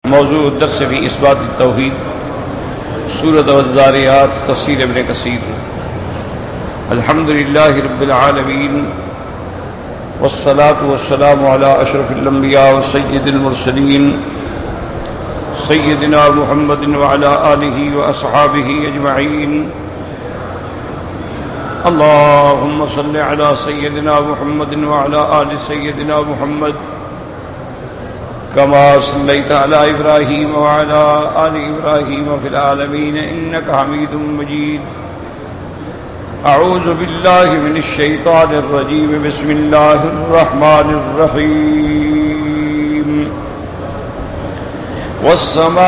موضوع الدرس في إثبات التوحيد سورة الذاريات تفسير ابن كثير. الحمد لله رب العالمين والصلاة والسلام على أشرف الأنبياء وسيد المرسلين سيدنا محمد وعلى آله وأصحابه أجمعين. اللهم صل على سيدنا محمد وعلى آل سيدنا محمد كما صليت على إبراهيم وعلى آل إبراهيم في العالمين إنك حميد مجيد. أعوذ بالله من الشيطان الرجيم. بسم الله الرحمن الرحيم. والسماء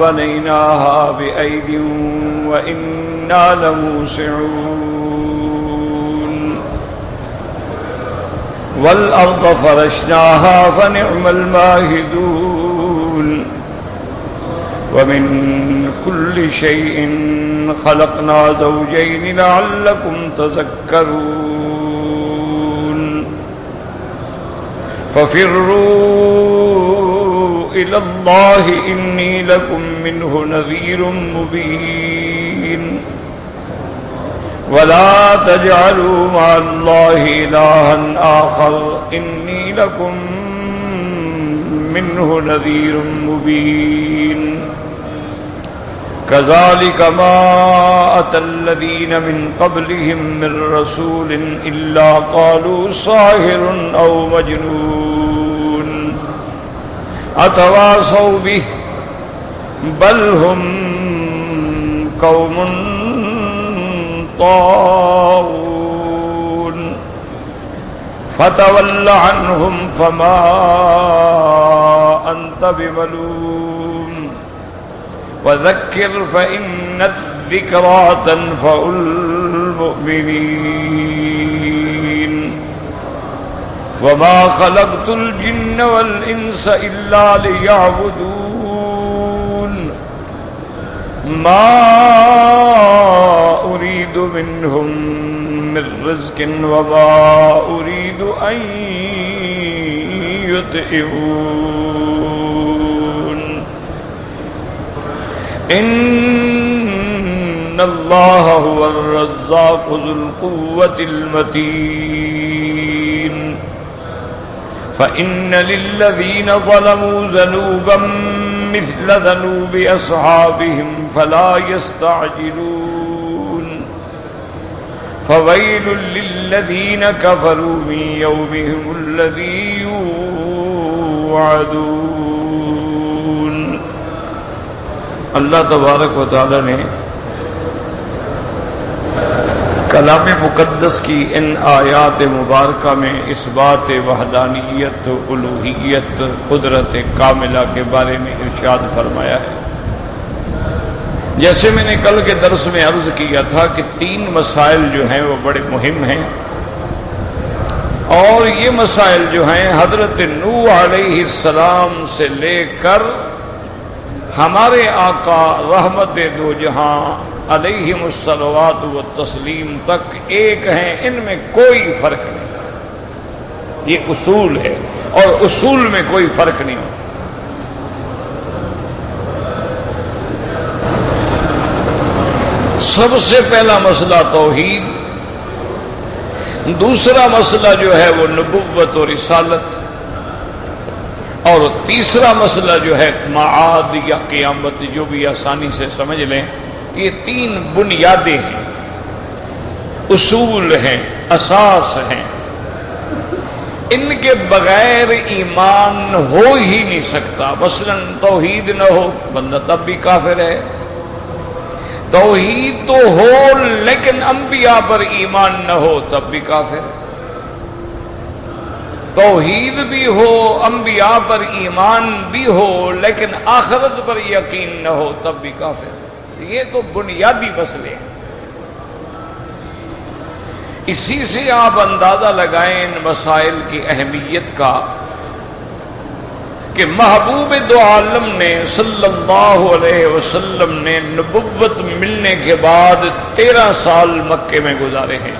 بنيناها بأيد وإنا لموسعون والأرض فرشناها فنعم الماهدون ومن كل شيء خلقنا زوجين لعلكم تذكرون. ففروا إلى الله إني لكم منه نذير مبين. ولا تجعلوا مع الله إلها آخر إني لكم منه نذير مبين. كذلك ما أتى الذين من قبلهم من رسول إلا قالوا ساحر أو مجنون أتواصوا به بل هم قوم طاغون. فتول عنهم فما أنت بملوم وذكر فإن الذكرى تنفع المؤمنين. وما خلقت الجن والإنس إلا ليعبدون ما أريد منهم من رزق وما أريد أن يطعمون. إن الله هو الرزاق ذو القوة المتين. فإن للذين ظلموا ذنوبا مثل ذنوب أصحابهم فلا يستعجلون. فويل للذين كفروا من يومهم الذي يوعدون. اللہ تبارک و تعالی نے کلام مقدس کی ان آیات مبارکہ میں اس بات وحدانیت، الوہیت، قدرت کاملہ کے بارے میں ارشاد فرمایا ہے. جیسے میں نے کل کے درس میں عرض کیا تھا کہ تین مسائل جو ہیں وہ بڑے مہم ہیں، اور یہ مسائل جو ہیں حضرت نوح علیہ السلام سے لے کر ہمارے آقا رحمت دو جہاں علیہم الصلوات والتسلیم تک ایک ہیں، ان میں کوئی فرق نہیں. یہ اصول ہے اور اصول میں کوئی فرق نہیں ہوتا. سب سے پہلا مسئلہ توحید، دوسرا مسئلہ جو ہے وہ نبوت اور رسالت، اور تیسرا مسئلہ جو ہے معاد یا قیامت، جو بھی آسانی سے سمجھ لیں. یہ تین بنیادیں ہیں، اصول ہیں، اساس ہیں. ان کے بغیر ایمان ہو ہی نہیں سکتا. مثلا توحید نہ ہو بندہ تب بھی کافر ہے. توحید تو ہو لیکن انبیاء پر ایمان نہ ہو تب بھی کافر. توحید بھی ہو، انبیاء پر ایمان بھی ہو، لیکن آخرت پر یقین نہ ہو تب بھی کافر. یہ تو بنیادی مسئلے ہیں. اسی سے آپ اندازہ لگائیں ان مسائل کی اہمیت کا کہ محبوب دو عالم نے صلی اللہ علیہ وسلم نے نبوت ملنے کے بعد 13 سال مکے میں گزارے ہیں.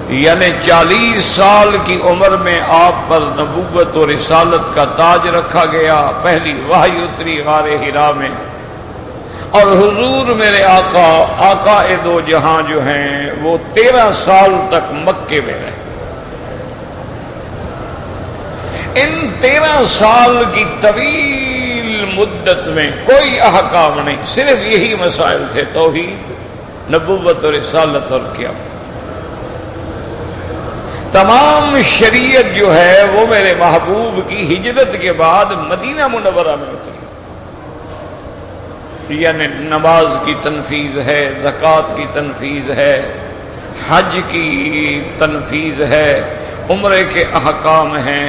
یعنی 40 سال کی عمر میں آپ پر نبوت و رسالت کا تاج رکھا گیا، پہلی وحی اتری غار حرا میں، اور حضور میرے آقا دو جہاں جو ہیں وہ 13 سال تک مکے میں رہے۔ ان 13 سال کی طویل مدت میں کوئی احکام نہیں، صرف یہی مسائل تھے، توحید، نبوت و رسالت اور قیامت۔ تمام شریعت جو ہے وہ میرے محبوب کی ہجرت کے بعد مدینہ منورہ میں اتری، یعنی نماز کی تنفیذ ہے، زکوٰۃ کی تنفیذ ہے، حج کی تنفیذ ہے، عمرے کے احکام ہیں،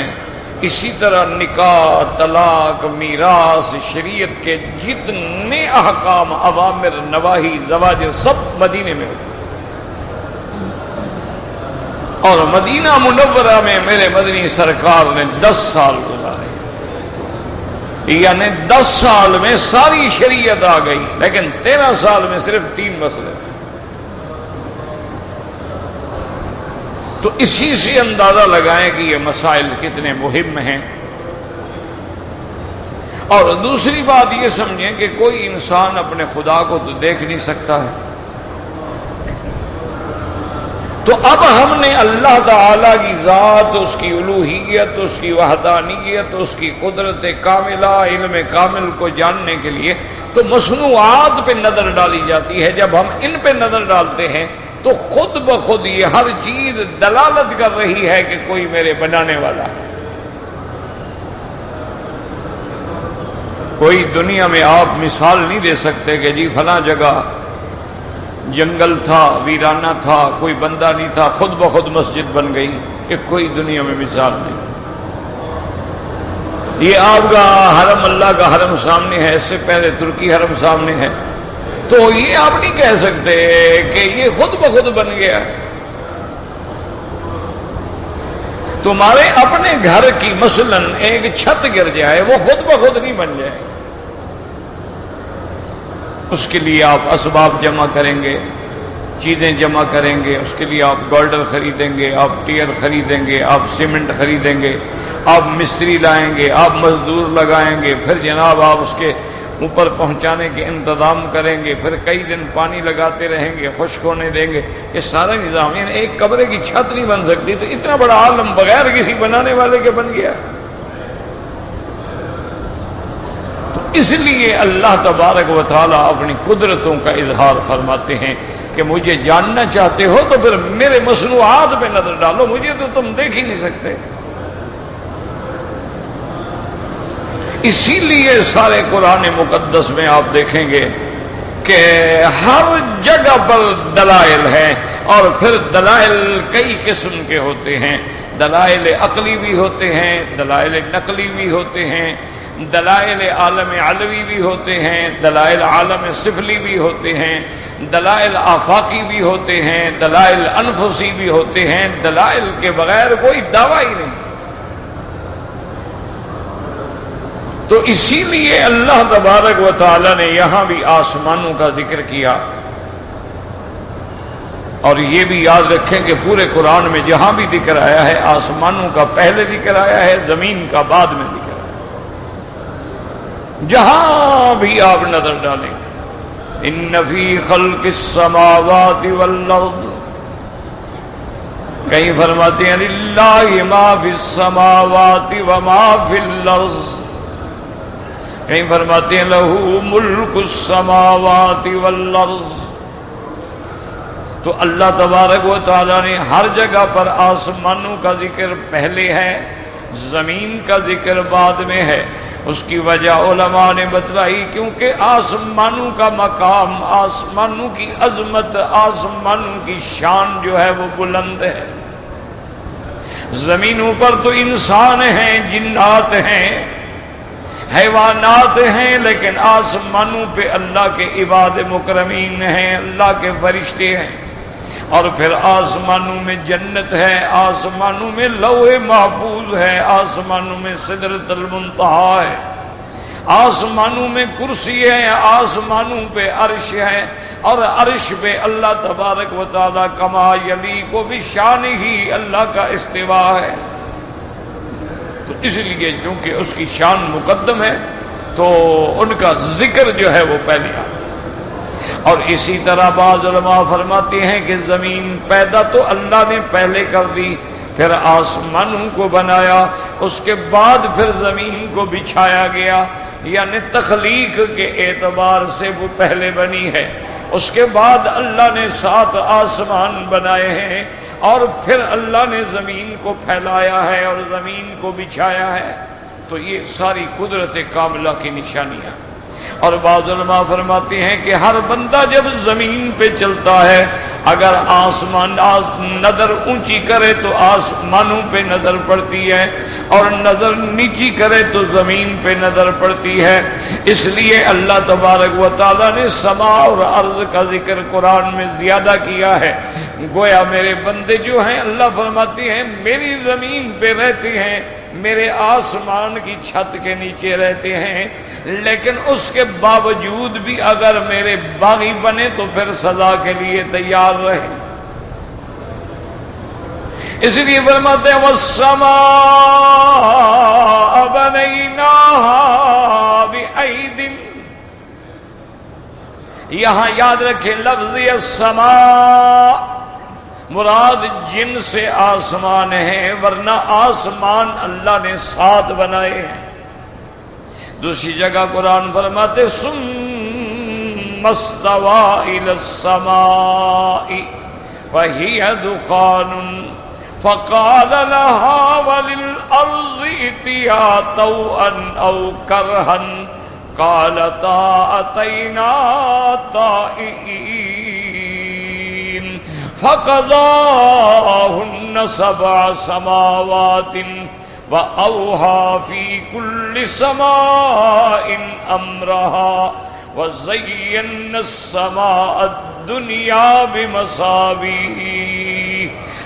اسی طرح نکاح، طلاق، میراث، شریعت کے جتنے احکام، اوامر، نواہی، زواجر سب مدینے میں ہوتے، اور مدینہ منورہ میں میرے مدنی سرکار نے 10 سال گزارے، یعنی 10 سال میں ساری شریعت آ گئی، لیکن 13 سال میں صرف 3 مسئلے تھے۔ تو اسی سے اندازہ لگائیں کہ یہ مسائل کتنے مہم ہیں۔ اور دوسری بات یہ سمجھیں کہ کوئی انسان اپنے خدا کو تو دیکھ نہیں سکتا ہے، تو اب ہم نے اللہ تعالی کی ذات، اس کی الوہیت، اس کی وحدانیت، اس کی قدرت کاملہ، علم کامل کو جاننے کے لیے تو مصنوعات پہ نظر ڈالی جاتی ہے۔ جب ہم ان پہ نظر ڈالتے ہیں تو خود بخود یہ ہر چیز دلالت کر رہی ہے کہ کوئی میرے بنانے والا ہے۔ کوئی دنیا میں آپ مثال نہیں دے سکتے کہ جی فلاں جگہ جنگل تھا، ویرانہ تھا، کوئی بندہ نہیں تھا، خود بخود مسجد بن گئی، کہ کوئی دنیا میں مثال نہیں۔ یہ آپ کا حرم، اللہ کا حرم سامنے ہے، اس سے پہلے ترکی حرم سامنے ہے، تو یہ آپ نہیں کہہ سکتے کہ یہ خود بخود بن گیا۔ تمہارے اپنے گھر کی مثلاً ایک چھت گر جائے، وہ خود بخود نہیں بن جائے، اس کے لیے آپ اسباب جمع کریں گے، چیزیں جمع کریں گے، اس کے لیے آپ گولڈر خریدیں گے، آپ ٹیئر خریدیں گے، آپ سیمنٹ خریدیں گے، آپ مستری لائیں گے، آپ مزدور لگائیں گے، پھر جناب آپ اس کے اوپر پہنچانے کے انتظام کریں گے، پھر کئی دن پانی لگاتے رہیں گے، خشک ہونے دیں گے، یہ سارا نظام، یعنی ایک کمرے کی چھت نہیں بن سکتی، تو اتنا بڑا عالم بغیر کسی بنانے والے کے بن گیا۔ اس لیے اللہ تبارک و تعالیٰ اپنی قدرتوں کا اظہار فرماتے ہیں کہ مجھے جاننا چاہتے ہو تو پھر میرے مصنوعات پہ نظر ڈالو، مجھے تو تم دیکھ ہی نہیں سکتے۔ اسی لیے سارے قرآن مقدس میں آپ دیکھیں گے کہ ہر جگہ پر دلائل ہیں، اور پھر دلائل کئی قسم کے ہوتے ہیں، دلائل عقلی بھی ہوتے ہیں، دلائل نقلی بھی ہوتے ہیں، دلائل عالم علوی بھی ہوتے ہیں، دلائل عالم سفلی بھی ہوتے ہیں، دلائل آفاقی بھی ہوتے ہیں، دلائل انفسی بھی ہوتے ہیں، دلائل کے بغیر کوئی دعویٰ ہی نہیں۔ تو اسی لیے اللہ تبارک و تعالی نے یہاں بھی آسمانوں کا ذکر کیا، اور یہ بھی یاد رکھیں کہ پورے قرآن میں جہاں بھی ذکر آیا ہے آسمانوں کا پہلے ذکر آیا ہے، زمین کا بعد میں ذکر آیا ہے۔ جہاں بھی آپ نظر ڈالیں، ان فی خلق السماوات والارض، کہیں فرماتے ہیں للہ ما فی السماوات وما فی الارض، کہیں فرماتے ہیں لہو ملک السماوات والارض۔ تو اللہ تبارک و تعالیٰ نے ہر جگہ پر آسمانوں کا ذکر پہلے ہے، زمین کا ذکر بعد میں ہے۔ اس کی وجہ علماء نے بتلائی، کیونکہ آسمانوں کا مقام، آسمانوں کی عظمت، آسمانوں کی شان جو ہے وہ بلند ہے۔ زمینوں پر تو انسان ہیں، جنات ہیں، حیوانات ہیں، لیکن آسمانوں پہ اللہ کے عباد مکرمین ہیں، اللہ کے فرشتے ہیں، اور پھر آسمانوں میں جنت ہے، آسمانوں میں لوح محفوظ ہے، آسمانوں میں سدرۃ المنتہا ہے، آسمانوں میں کرسی ہے، آسمانوں پہ عرش ہے، اور عرش پہ اللہ تبارک و تعالی کما یلیق بشانہ اللہ کا استواء ہے۔ تو اس لیے چونکہ اس کی شان مقدم ہے تو ان کا ذکر جو ہے وہ پہلے آ۔ اور اسی طرح بعض علماء فرماتے ہیں کہ زمین پیدا تو اللہ نے پہلے کر دی، پھر آسمانوں کو بنایا، اس کے بعد پھر زمین کو بچھایا گیا، یعنی تخلیق کے اعتبار سے وہ پہلے بنی ہے۔ اس کے بعد اللہ نے 7 آسمان بنائے ہیں اور پھر اللہ نے زمین کو پھیلایا ہے اور زمین کو بچھایا ہے۔ تو یہ ساری قدرت کاملہ کی نشانیاں۔ اور بعض علماء فرماتے ہیں کہ ہر بندہ جب زمین پہ چلتا ہے، اگر آسمان نظر اونچی کرے تو آسمانوں پہ نظر پڑتی ہے، اور نظر نیچی کرے تو زمین پہ نظر پڑتی ہے۔ اس لیے اللہ تبارک و تعالیٰ نے سما اور ارض کا ذکر قرآن میں زیادہ کیا ہے۔ گویا میرے بندے جو ہیں، اللہ فرماتے ہیں میری زمین پہ رہتے ہیں، میرے آسمان کی چھت کے نیچے رہتے ہیں، لیکن اس کے باوجود بھی اگر میرے باغی بنے تو پھر سزا کے لیے تیار رہے۔ اس لیے فرماتے ہیں وَالسَّمَاءَ بَنَيْنَاهَا بِأَيْدٍ۔ یہاں یاد رکھیں لفظ السماء مراد جن سے آسمان ہیں، ورنہ آسمان اللہ نے 7 بنائے ہیں۔ دوسری جگہ قرآن فرماتے ثُمَّ اسْتَوَىٰ إِلَى السَّمَاءِ فَهِيَ دُخَانٌ فَقَالَ لَهَا وَلِلْأَرْضِ ائْتِيَا طَوْعًا أَوْ كَرْهًا قَالَتَا أَتَيْنَا طَائِعِينَ فَقَضَاهُنَّ 7 سَمَاوَاتٍ وَأَوْحَىٰ فِي كُلِّ سَمَاءٍ أَمْرَهَا وَزَيَّنَّا السَّمَاءَ الدُّنْيَا بِمَصَابِيحَ۔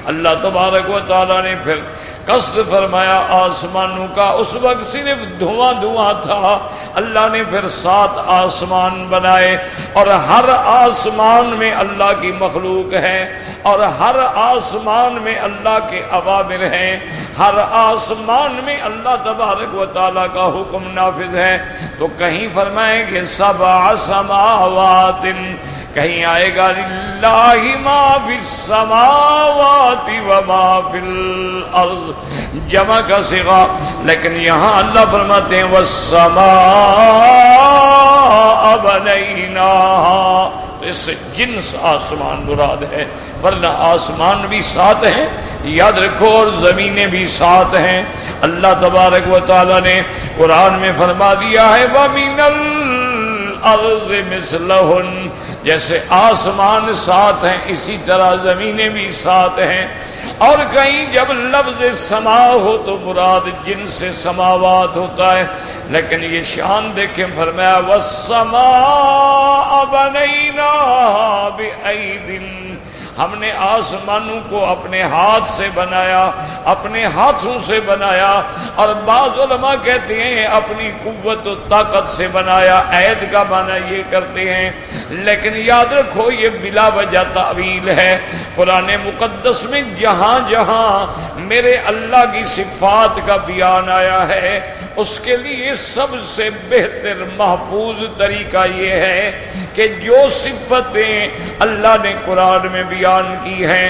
اللہ تبارک و تعالیٰ نے پھر قصد فرمایا آسمانوں کا، اس وقت صرف دھواں دھواں تھا، اللہ نے پھر 7 آسمان بنائے، اور ہر آسمان میں اللہ کی مخلوق ہے، اور ہر آسمان میں اللہ کے اوامر ہیں، ہر آسمان میں اللہ تبارک و تعالیٰ کا حکم نافذ ہے۔ تو کہیں فرمائیں گے 7 سماوات، کہیں آئے گا للہ ما فی السماوات وما فی الارض، جمع کا صیغہ، لیکن یہاں اللہ فرماتے ہیں والسماء بنیناہا، تو اس سے جنس آسمان مراد ہے، ورنہ آسمان بھی 7 ہیں یاد رکھو، اور زمینیں بھی 7 ہیں۔ اللہ تبارک و تعالیٰ نے قرآن میں فرما دیا ہے وَمِنَ الْأَرْضِ مِثْلَهُنَّ، جیسے آسمان 7 ہیں اسی طرح زمینیں بھی 7 ہیں۔ اور کہیں جب لفظ سما ہو تو مراد جن سے سماوات ہوتا ہے، لیکن یہ شان دیکھیں فرمایا وَالسَّمَاءَ بَنَيْنَاهَا بِأَيْدٍ، ہم نے آسمانوں کو اپنے ہاتھ سے بنایا، اپنے ہاتھوں سے بنایا، اور بعض علماء کہتے ہیں اپنی قوت و طاقت سے بنایا، عید کا معنی یہ کرتے ہیں، لیکن یاد رکھو یہ بلا وجہ تعویل ہے۔ قرآن مقدس میں جہاں جہاں میرے اللہ کی صفات کا بیان آیا ہے، اس کے لیے سب سے بہتر محفوظ طریقہ یہ ہے کہ جو صفتیں اللہ نے قرآن میں بیان کی ہیں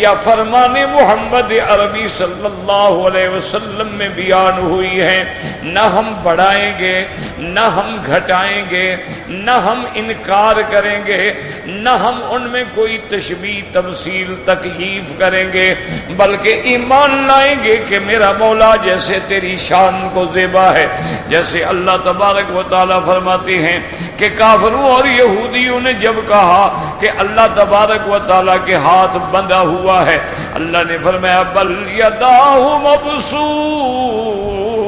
یا فرمان محمد عربی صلی اللہ علیہ وسلم میں بیان ہوئی ہیں، نہ ہم بڑھائیں گے، نہ ہم گھٹائیں گے، نہ ہم انکار کریں گے، نہ ہم ان میں کوئی تشبیہ تمثیل تکییف کریں گے، بلکہ ایمان لائیں گے کہ میرا مولا جیسے تیری شان کو زیبا ہے۔ جیسے اللہ تبارک و تعالیٰ فرماتے ہیں کہ کافروں اور یہودیوں نے جب کہا کہ اللہ تبارک و تعالیٰ کے ہاتھ بندھا ہوا ہے، اللہ نے فرمایا بل یداہ مبسوط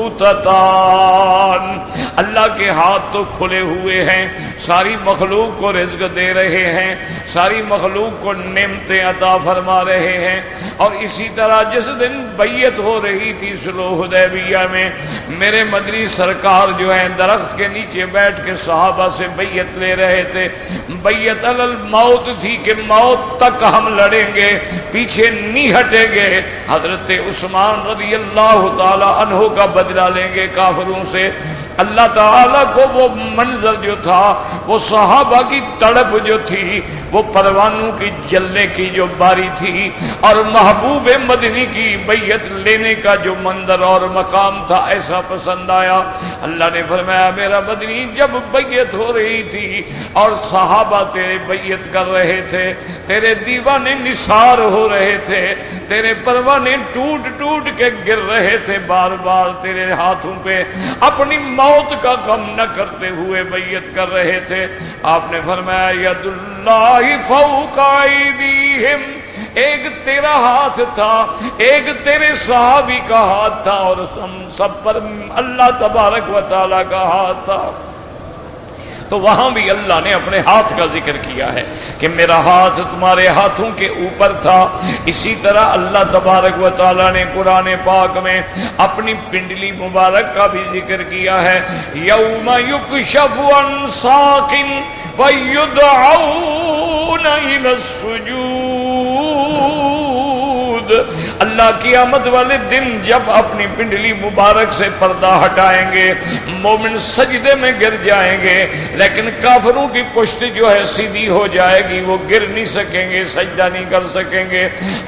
مبسوطتان، اللہ کے ہاتھ تو کھلے ہوئے ہیں، ساری مخلوق کو رزق دے رہے ہیں، ساری مخلوق کو نعمتیں عطا فرما رہے ہیں۔ اور اسی طرح جس دن بیعت ہو رہی تھی صلح حدیبیہ میں، میرے مدنی سرکار جو ہیں درخت کے نیچے بیٹھ کے صحابہ سے بیعت لے رہے تھے۔ بیعت علی الموت تھی کہ موت تک ہم لڑیں گے، پیچھے نہیں ہٹیں گے، حضرت عثمان رضی اللہ تعالی عنہ کا بدلہ لیں گے کافروں سے۔ اللہ تعالیٰ کو وہ منظر جو تھا، وہ صحابہ کی تڑپ جو تھی، وہ پروانوں کی جلنے کی جو باری تھی، اور محبوب مدنی کی بیعت لینے کا جو منظر اور مقام تھا، ایسا پسند آیا۔ اللہ نے فرمایا میرا مدنی جب بیعت ہو رہی تھی اور صحابہ تیرے بیعت کر رہے تھے، تیرے دیوانے نثار ہو رہے تھے، تیرے پروانے ٹوٹ ٹوٹ کے گر رہے تھے بار بار تیرے ہاتھوں پہ، اپنی موت کا غم نہ کرتے ہوئے بیعت کر رہے تھے، آپ نے فرمایا ید اللہ فوق ایدیہم، ایک تیرا ہاتھ تھا، ایک تیرے صحابی کا ہاتھ تھا، اور ہم سب پر اللہ تبارک و تعالی کا ہاتھ تھا۔ تو وہاں بھی اللہ نے اپنے ہاتھ کا ذکر کیا ہے کہ میرا ہاتھ تمہارے ہاتھوں کے اوپر تھا۔ اسی طرح اللہ تبارک و تعالیٰ نے قرآن پاک میں اپنی پنڈلی مبارک کا بھی ذکر کیا ہے، یوم یکشف عن ساق ویدعون الی السجود، اللہ قیامت والے دن جب اپنی پنڈلی مبارک سے پردہ ہٹائیں گے، مومن سجدے میں گر جائیں گے، لیکن کافروں کی پشت جو ہے سیدھی ہو جائے گی، وہ گر نہیں سکیں گے، سجدہ نہیں کر سکیں گے۔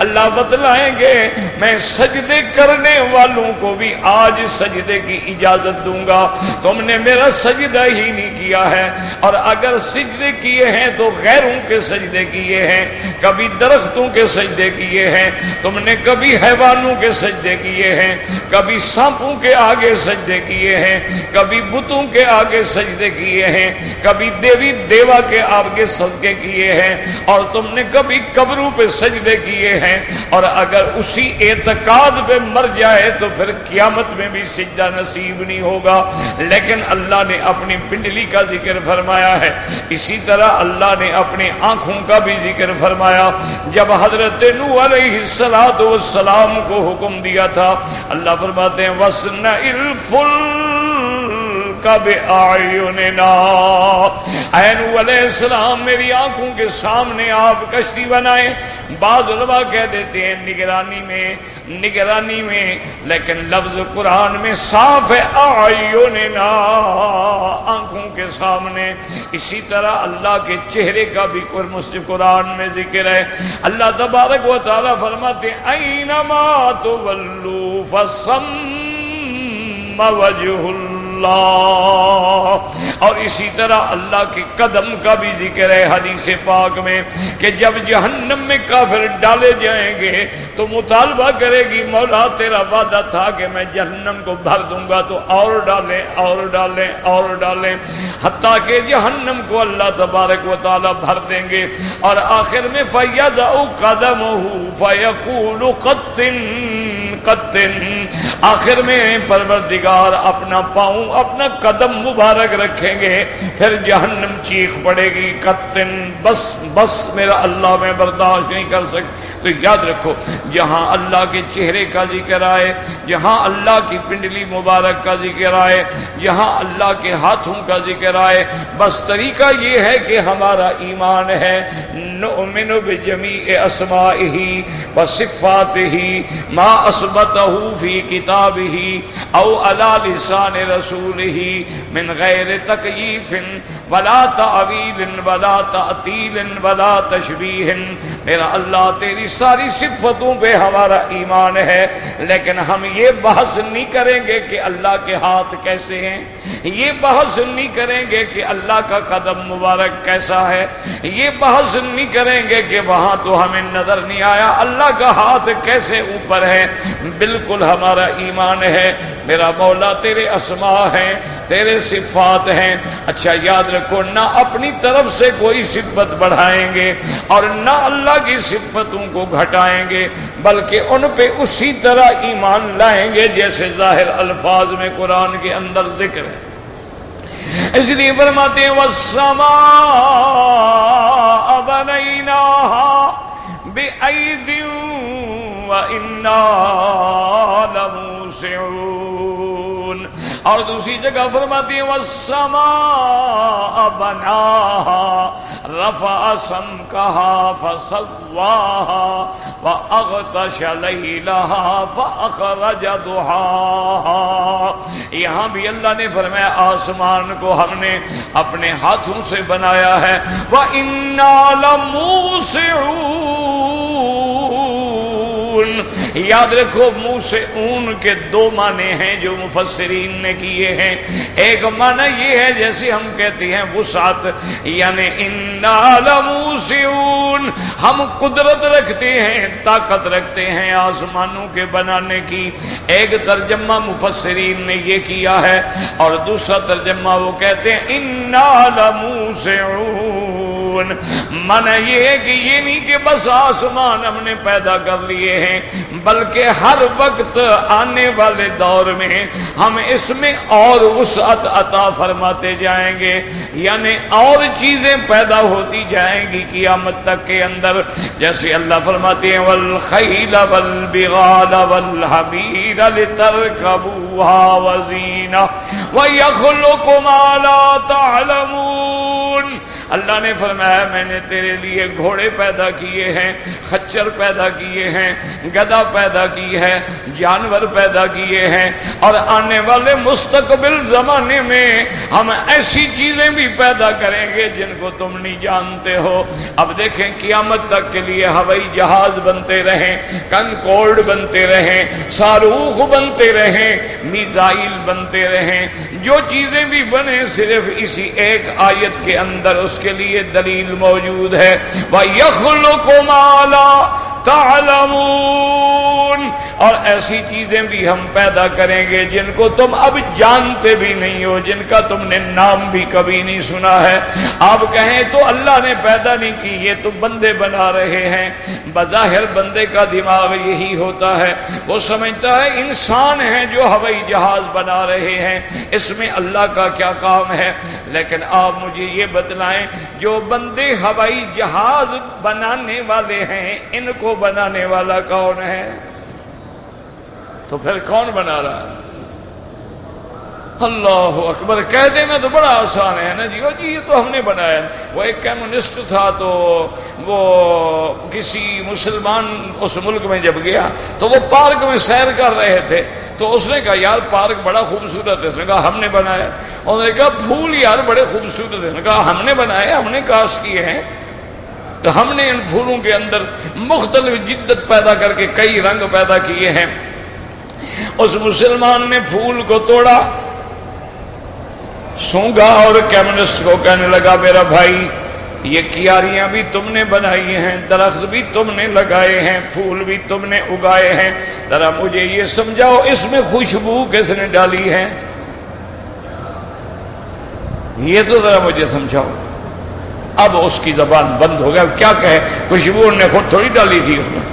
اللہ بتلائیں گے میں سجدے کرنے والوں کو بھی آج سجدے کی اجازت دوں گا، تم نے میرا سجدہ ہی نہیں کیا ہے، اور اگر سجدے کیے ہیں تو غیروں کے سجدے کیے ہیں، کبھی درختوں کے سجدے کیے ہیں، تم نے کبھی حیوانوں کے سجدے کیے ہیں، کبھی سانپوں کے آگے سجدے کیے ہیں، کبھی بتوں کے آگے سجدے کیے ہیں، کبھی دیوی دیوا کے آگے سجدے کیے ہیں، اور تم نے کبھی قبروں پہ سجدے کیے ہیں، اور اگر اسی اعتقاد پہ مر جائے تو پھر قیامت میں بھی سجدہ نصیب نہیں ہوگا۔ لیکن اللہ نے اپنی پنڈلی کا ذکر فرمایا ہے، اسی طرح اللہ نے اپنی آنکھوں کا بھی ذکر فرمایا۔ جب حضرت نوح علیہ السلام کو حکم دیا تھا، اللہ فرماتے ہیں وَاصْنَعِ الْفُلْكَ بِأَعْيُنِنَا، اے نوح علیہ السلام میری آنکھوں کے سامنے آپ کشتی بنائیں۔ بعض علماء کہہ دیتے ہیں نگرانی میں، لیکن لفظ قرآن میں صاف ہے اعیننا، آنکھوں کے سامنے۔ اسی طرح اللہ کے چہرے کا بھی قرآن میں ذکر ہے۔ اللہ تبارک و تعالی فرماتے ہیں اینما تولوا فثم وجہ اللہ، اور اسی طرح اللہ کے قدم کا بھی ذکر ہے حدیث پاک میں کہ جب جہنم میں کافر ڈالے جائیں گے تو مطالبہ کرے گی مولا تیرا وعدہ تھا کہ میں جہنم کو بھر دوں گا، تو اور ڈالیں اور ڈالیں اور ڈالیں، حتیٰ کہ جہنم کو اللہ تبارک و تعالی بھر دیں گے، اور آخر میں فَيَضَعُ قَدَمَهُ فَيَقُولُ قَتٍ، آخر میں پروردگار اپنا پاؤں اپنا قدم مبارک رکھیں گے، پھر جہنم چیخ پڑے گی قتن، بس بس میرا اللہ میں برداشت نہیں کر سکتا۔ تو یاد رکھو جہاں اللہ کے چہرے کا ذکر آئے، جہاں اللہ کی پنڈلی مبارک کا ذکر آئے، جہاں اللہ کے ہاتھوں کا ذکر آئے، بس طریقہ یہ ہے کہ ہمارا ایمان ہے نؤمن بجمیع اسمائہ وصفاتہ ما اثبتہ فی کتابہ او علی لسان رسولہ من غیر تکییف ولا تعویل ولا تعطیل ولا تشبیہ۔ میرا اللہ تیری ساری صفتوں پہ ہمارا ایمان ہے، لیکن ہم یہ بحث نہیں کریں گے کہ اللہ کے ہاتھ کیسے ہیں، یہ بحث نہیں کریں گے کہ اللہ کا قدم مبارک کیسا ہے، یہ بحث نہیں کریں گے کہ وہاں تو ہمیں نظر نہیں آیا اللہ کا ہاتھ کیسے اوپر ہے۔ بالکل ہمارا تمہارا ایمان ہے، میرا مولا تیرے اسماء ہیں، تیرے صفات ہیں۔ اچھا یاد رکھو، نہ اپنی طرف سے کوئی صفت بڑھائیں گے اور نہ اللہ کی صفتوں کو گھٹائیں گے، بلکہ ان پہ اسی طرح ایمان لائیں گے جیسے ظاہر الفاظ میں قرآن کے اندر ذکر ہے۔ اس لیے فرماتے ہیں والسماء بنيناها بأيد وإنا لموسعون، اور دوسری جگہ فرماتے ہیں والسماء بناها رفع سمكها فسواها وأغطش ليلها فأخرج ضحاها۔ یہاں بھی اللہ نے فرمایا آسمان کو ہم نے اپنے ہاتھوں سے بنایا ہے، وَإِنَّا لَمُوسِعُونَ۔ یاد رکھو منہ سے اون کے دو معنی ہیں جو مفسرین نے کیے ہیں۔ ایک معنی یہ ہے جیسے ہم کہتے ہیں وسعت، یعنی اِنَّا لَمُوسِعُونَ، ہم قدرت رکھتے ہیں، طاقت رکھتے ہیں آسمانوں کے بنانے کی۔ ایک ترجمہ مفسرین نے یہ کیا ہے، اور دوسرا ترجمہ وہ کہتے ہیں اِنَّا لَمُوسِعُونَ، معنی یہ ہے کہ یہ نہیں کہ بس آسمان ہم نے پیدا کر لیے ہیں، بلکہ ہر وقت آنے والے دور میں ہم اس میں اور وسعت عطا فرماتے جائیں گے، یعنی اور چیزیں پیدا ہوتی جائیں گی قیامت تک کے اندر۔ جیسے اللہ فرماتے ہیں والخیل والبغال والحمیر لترکبوها وزینہ ویخلق ما لا تعلمون۔ اللہ نے فرمایا میں نے تیرے لیے گھوڑے پیدا کیے ہیں، خچر پیدا کیے ہیں، گدھا پیدا کی ہے، جانور پیدا کیے ہیں، اور آنے والے مستقبل زمانے میں ہم ایسی چیزیں بھی پیدا کریں گے جن کو تم نہیں جانتے ہو۔ اب دیکھیں قیامت تک کے لیے ہوائی جہاز بنتے رہیں، کنکورڈ بنتے رہیں، صاروخ بنتے رہیں، میزائل بنتے رہیں، جو چیزیں بھی بنے صرف اسی ایک آیت کے اندر اس کے لیے دلیل موجود ہے، وَيَخْلُقُ مَا لَا تعلمون، اور ایسی چیزیں بھی ہم پیدا کریں گے جن کو تم اب جانتے بھی نہیں ہو، جن کا تم نے نام بھی کبھی نہیں سنا ہے۔ آپ کہیں تو اللہ نے پیدا نہیں کی، یہ تو بندے بنا رہے ہیں۔ بظاہر بندے کا دماغ یہی ہوتا ہے، وہ سمجھتا ہے انسان ہیں جو ہوائی جہاز بنا رہے ہیں، اس میں اللہ کا کیا کام ہے۔ لیکن آپ مجھے یہ بتلائیں جو بندے ہوائی جہاز بنانے والے ہیں، ان کو بنانے والا کون ہے؟ تو پھر کون بنا رہا ہے؟ اللہ اکبر، کہہ دینا تو بڑا آسان ہے نا جی، وہ جی یہ تو ہم نے بنایا۔ وہ ایک کمیونسٹ تھا تو وہ کسی مسلمان اس ملک میں جب گیا تو وہ پارک میں سیر کر رہے تھے، تو اس نے کہا یار پارک بڑا خوبصورت ہے، اس نے کہا ہم نے بنایا۔ انہوں نے کہا پھول یار بڑے خوبصورت ہے، اس نے کہا ہم نے بنائے، ہم نے کاشت کیے ہیں، تو ہم نے ان پھولوں کے اندر مختلف جدت پیدا کر کے کئی رنگ پیدا کیے ہیں۔ اس مسلمان نے پھول کو توڑا، سونگا اور کمیونسٹ کو کہنے لگا میرا بھائی یہ کیاریاں بھی تم نے بنائی ہیں، درخت بھی تم نے لگائے ہیں، پھول بھی تم نے اگائے ہیں، ذرا مجھے یہ سمجھاؤ اس میں خوشبو کس نے ڈالی ہے؟ یہ تو ذرا مجھے سمجھاؤ۔ اب اس کی زبان بند ہو گیا، کیا کہے، خوشبو نے خود تھوڑی ڈالی تھی اس میں۔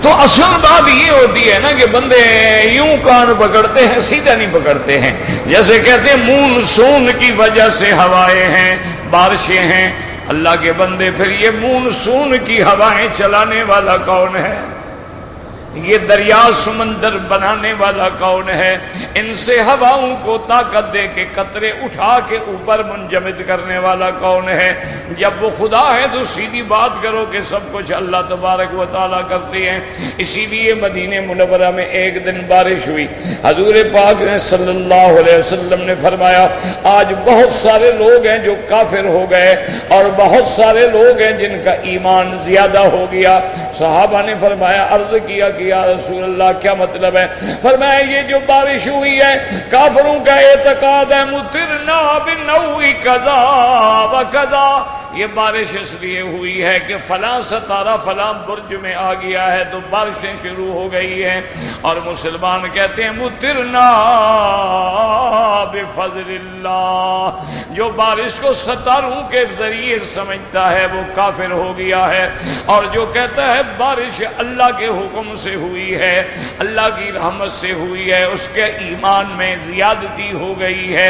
تو اصل بات یہ ہوتی ہے نا کہ بندے یوں کان پکڑتے ہیں، سیدھا نہیں پکڑتے ہیں۔ جیسے کہتے ہیں مونسون کی وجہ سے ہوائیں ہیں، بارشیں ہیں۔ اللہ کے بندے پھر یہ مونسون کی ہوائیں چلانے والا کون ہے؟ یہ دریا سمندر بنانے والا کون ہے؟ ان سے ہواؤں کو طاقت دے کے قطرے اٹھا کے اوپر منجمد کرنے والا کون ہے؟ جب وہ خدا ہے تو سیدھی بات کرو کہ سب کچھ اللہ تبارک و تعالیٰ کرتے ہیں۔ اسی لیے مدینہ منورہ میں ایک دن بارش ہوئی، حضور پاک نے صلی اللہ علیہ وسلم نے فرمایا آج بہت سارے لوگ ہیں جو کافر ہو گئے اور بہت سارے لوگ ہیں جن کا ایمان زیادہ ہو گیا۔ صحابہ نے فرمایا عرض کیا کہ کہ یا رسول اللہ کیا مطلب ہے؟ فرمایا یہ جو بارش ہوئی ہے کافروں کا اعتقاد ہے مطرنا بنوع کذا و کذا، یہ بارش اس لیے ہوئی ہے کہ فلاں ستارہ فلاں برج میں آ گیا ہے تو بارشیں شروع ہو گئی ہیں، اور مسلمان کہتے ہیں مطرنا بفضل اللہ، جو بارش کو ستاروں کے ذریعے سمجھتا ہے وہ کافر ہو گیا ہے، اور جو کہتا ہے بارش اللہ کے حکم سے ہوئی ہے، اللہ کی رحمت سے ہوئی ہے، اس کے ایمان میں زیادتی ہو گئی ہے۔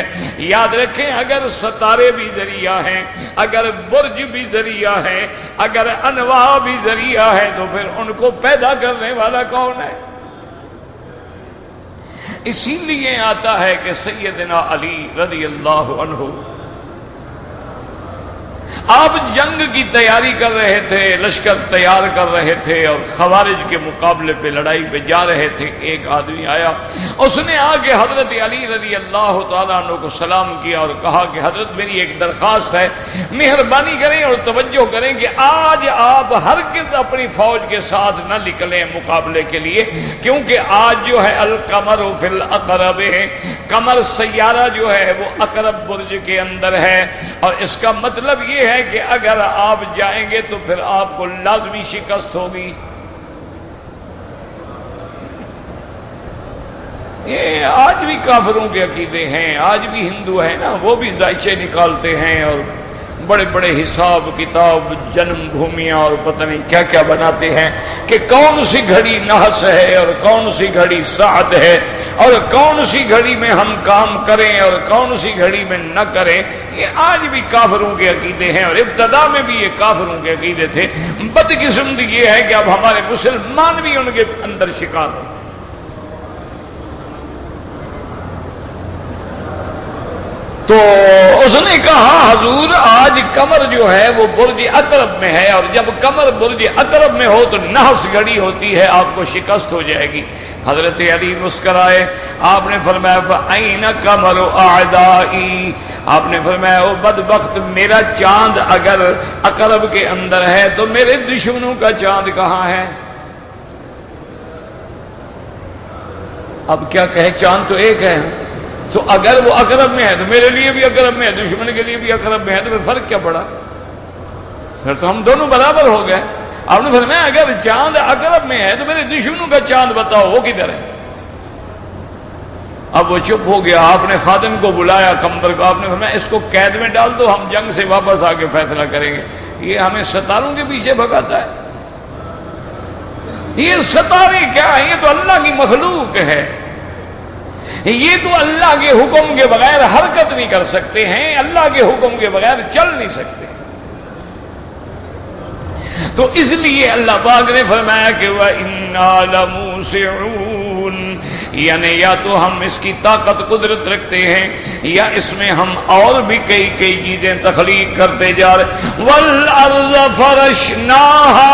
یاد رکھیں اگر ستارے بھی ذریعہ ہیں، اگر برج بھی ذریعہ ہے، اگر انواع بھی ذریعہ ہے، تو پھر ان کو پیدا کرنے والا کون ہے؟ اسی لیے آتا ہے کہ سیدنا علی رضی اللہ عنہ آپ جنگ کی تیاری کر رہے تھے، لشکر تیار کر رہے تھے اور خوارج کے مقابلے پہ لڑائی پہ جا رہے تھے۔ ایک آدمی آیا، اس نے آ کے حضرت علی رضی اللہ تعالیٰ عنہ کو سلام کیا اور کہا کہ حضرت میری ایک درخواست ہے، مہربانی کریں اور توجہ کریں کہ آج آپ ہرگز اپنی فوج کے ساتھ نہ نکلیں مقابلے کے لیے، کیونکہ آج جو ہے القمر فی الاقرب، قمر سیارہ جو ہے وہ اقرب برج کے اندر ہے، اور اس کا مطلب یہ ہے کہ اگر آپ جائیں گے تو پھر آپ کو لازمی شکست ہوگی۔ یہ آج بھی کافروں کے عقیدے ہیں، آج بھی ہندو ہیں نا، وہ بھی ذائچے نکالتے ہیں اور بڑے بڑے حساب کتاب جنم بھومیاں اور پتہ نہیں کیا کیا بناتے ہیں کہ کون سی گھڑی نحس ہے اور کون سی گھڑی سعد ہے، اور کون سی گھڑی میں ہم کام کریں اور کون سی گھڑی میں نہ کریں۔ یہ آج بھی کافروں کے عقیدے ہیں، اور ابتدا میں بھی یہ کافروں کے عقیدے تھے۔ بدقسمتی یہ ہے کہ اب ہمارے مسلمان بھی ان کے اندر شکار ہیں۔ تو اس نے کہا حضور آج قمر جو ہے وہ برج اقرب میں ہے، اور جب قمر برج اقرب میں ہو تو نحس گھڑی ہوتی ہے، آپ کو شکست ہو جائے گی۔ حضرت علی مسکرائے، آپ نے فرمایا فَأَيْنَ قَمَرُ أَعْدَائِي، آپ نے فرمایا او بدبخت، میرا چاند اگر اقرب کے اندر ہے تو میرے دشمنوں کا چاند کہاں ہے؟ اب کیا کہے، چاند تو ایک ہے، تو اگر وہ اقرب میں ہے تو میرے لیے بھی اقرب میں ہے، دشمن کے لیے بھی اقرب میں ہے، تو پھر فرق کیا پڑا؟ پھر تو ہم دونوں برابر ہو گئے۔ آپ نے فرمایا اگر چاند اقرب میں ہے تو میرے دشمنوں کا چاند بتاؤ وہ کدھر ہے؟ اب وہ چپ ہو گیا۔ آپ نے خادم کو بلایا قمر کو، آپ نے فرمایا اس کو قید میں ڈال دو، ہم جنگ سے واپس آ کے فیصلہ کریں گے۔ یہ ہمیں ستاروں کے پیچھے بھگاتا ہے۔ یہ ستارے کیا ہے؟ یہ تو اللہ کی مخلوق ہے، یہ تو اللہ کے حکم کے بغیر حرکت نہیں کر سکتے ہیں، اللہ کے حکم کے بغیر چل نہیں سکتے۔ تو اس لیے اللہ پاک نے فرمایا کہ وَإِنَّا لَمُوسِعُونَ، یعنی یا تو ہم اس کی طاقت قدرت رکھتے ہیں یا اس میں ہم اور بھی کئی چیزیں تخلیق کرتے جا رہے۔ وَالْأَرْضَ فَرَشْنَاهَا،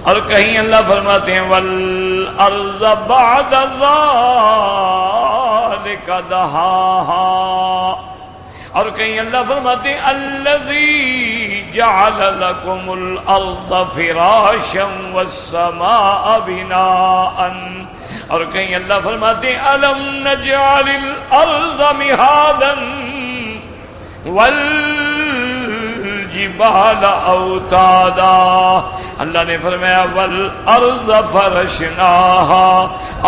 اور کہیں اللہ فرماتے ہیں وَالْأَرْضَ بَعْدَ ذَلِكَ دَحَاهَا، اور کہیں اللہ فرماتے ہیں الَّذِي جَعَلَ لَكُمُ الْأَرْضَ فِرَاشًا وَالسَّمَاءَ بِنَاءً، اور کہیں اللہ فرماتے ہیں أَلَمْ نَجْعَلِ الْأَرْضَ مِهَادًا والجبال اوتادا، اللہ نے فرمایا والارض فرشناها،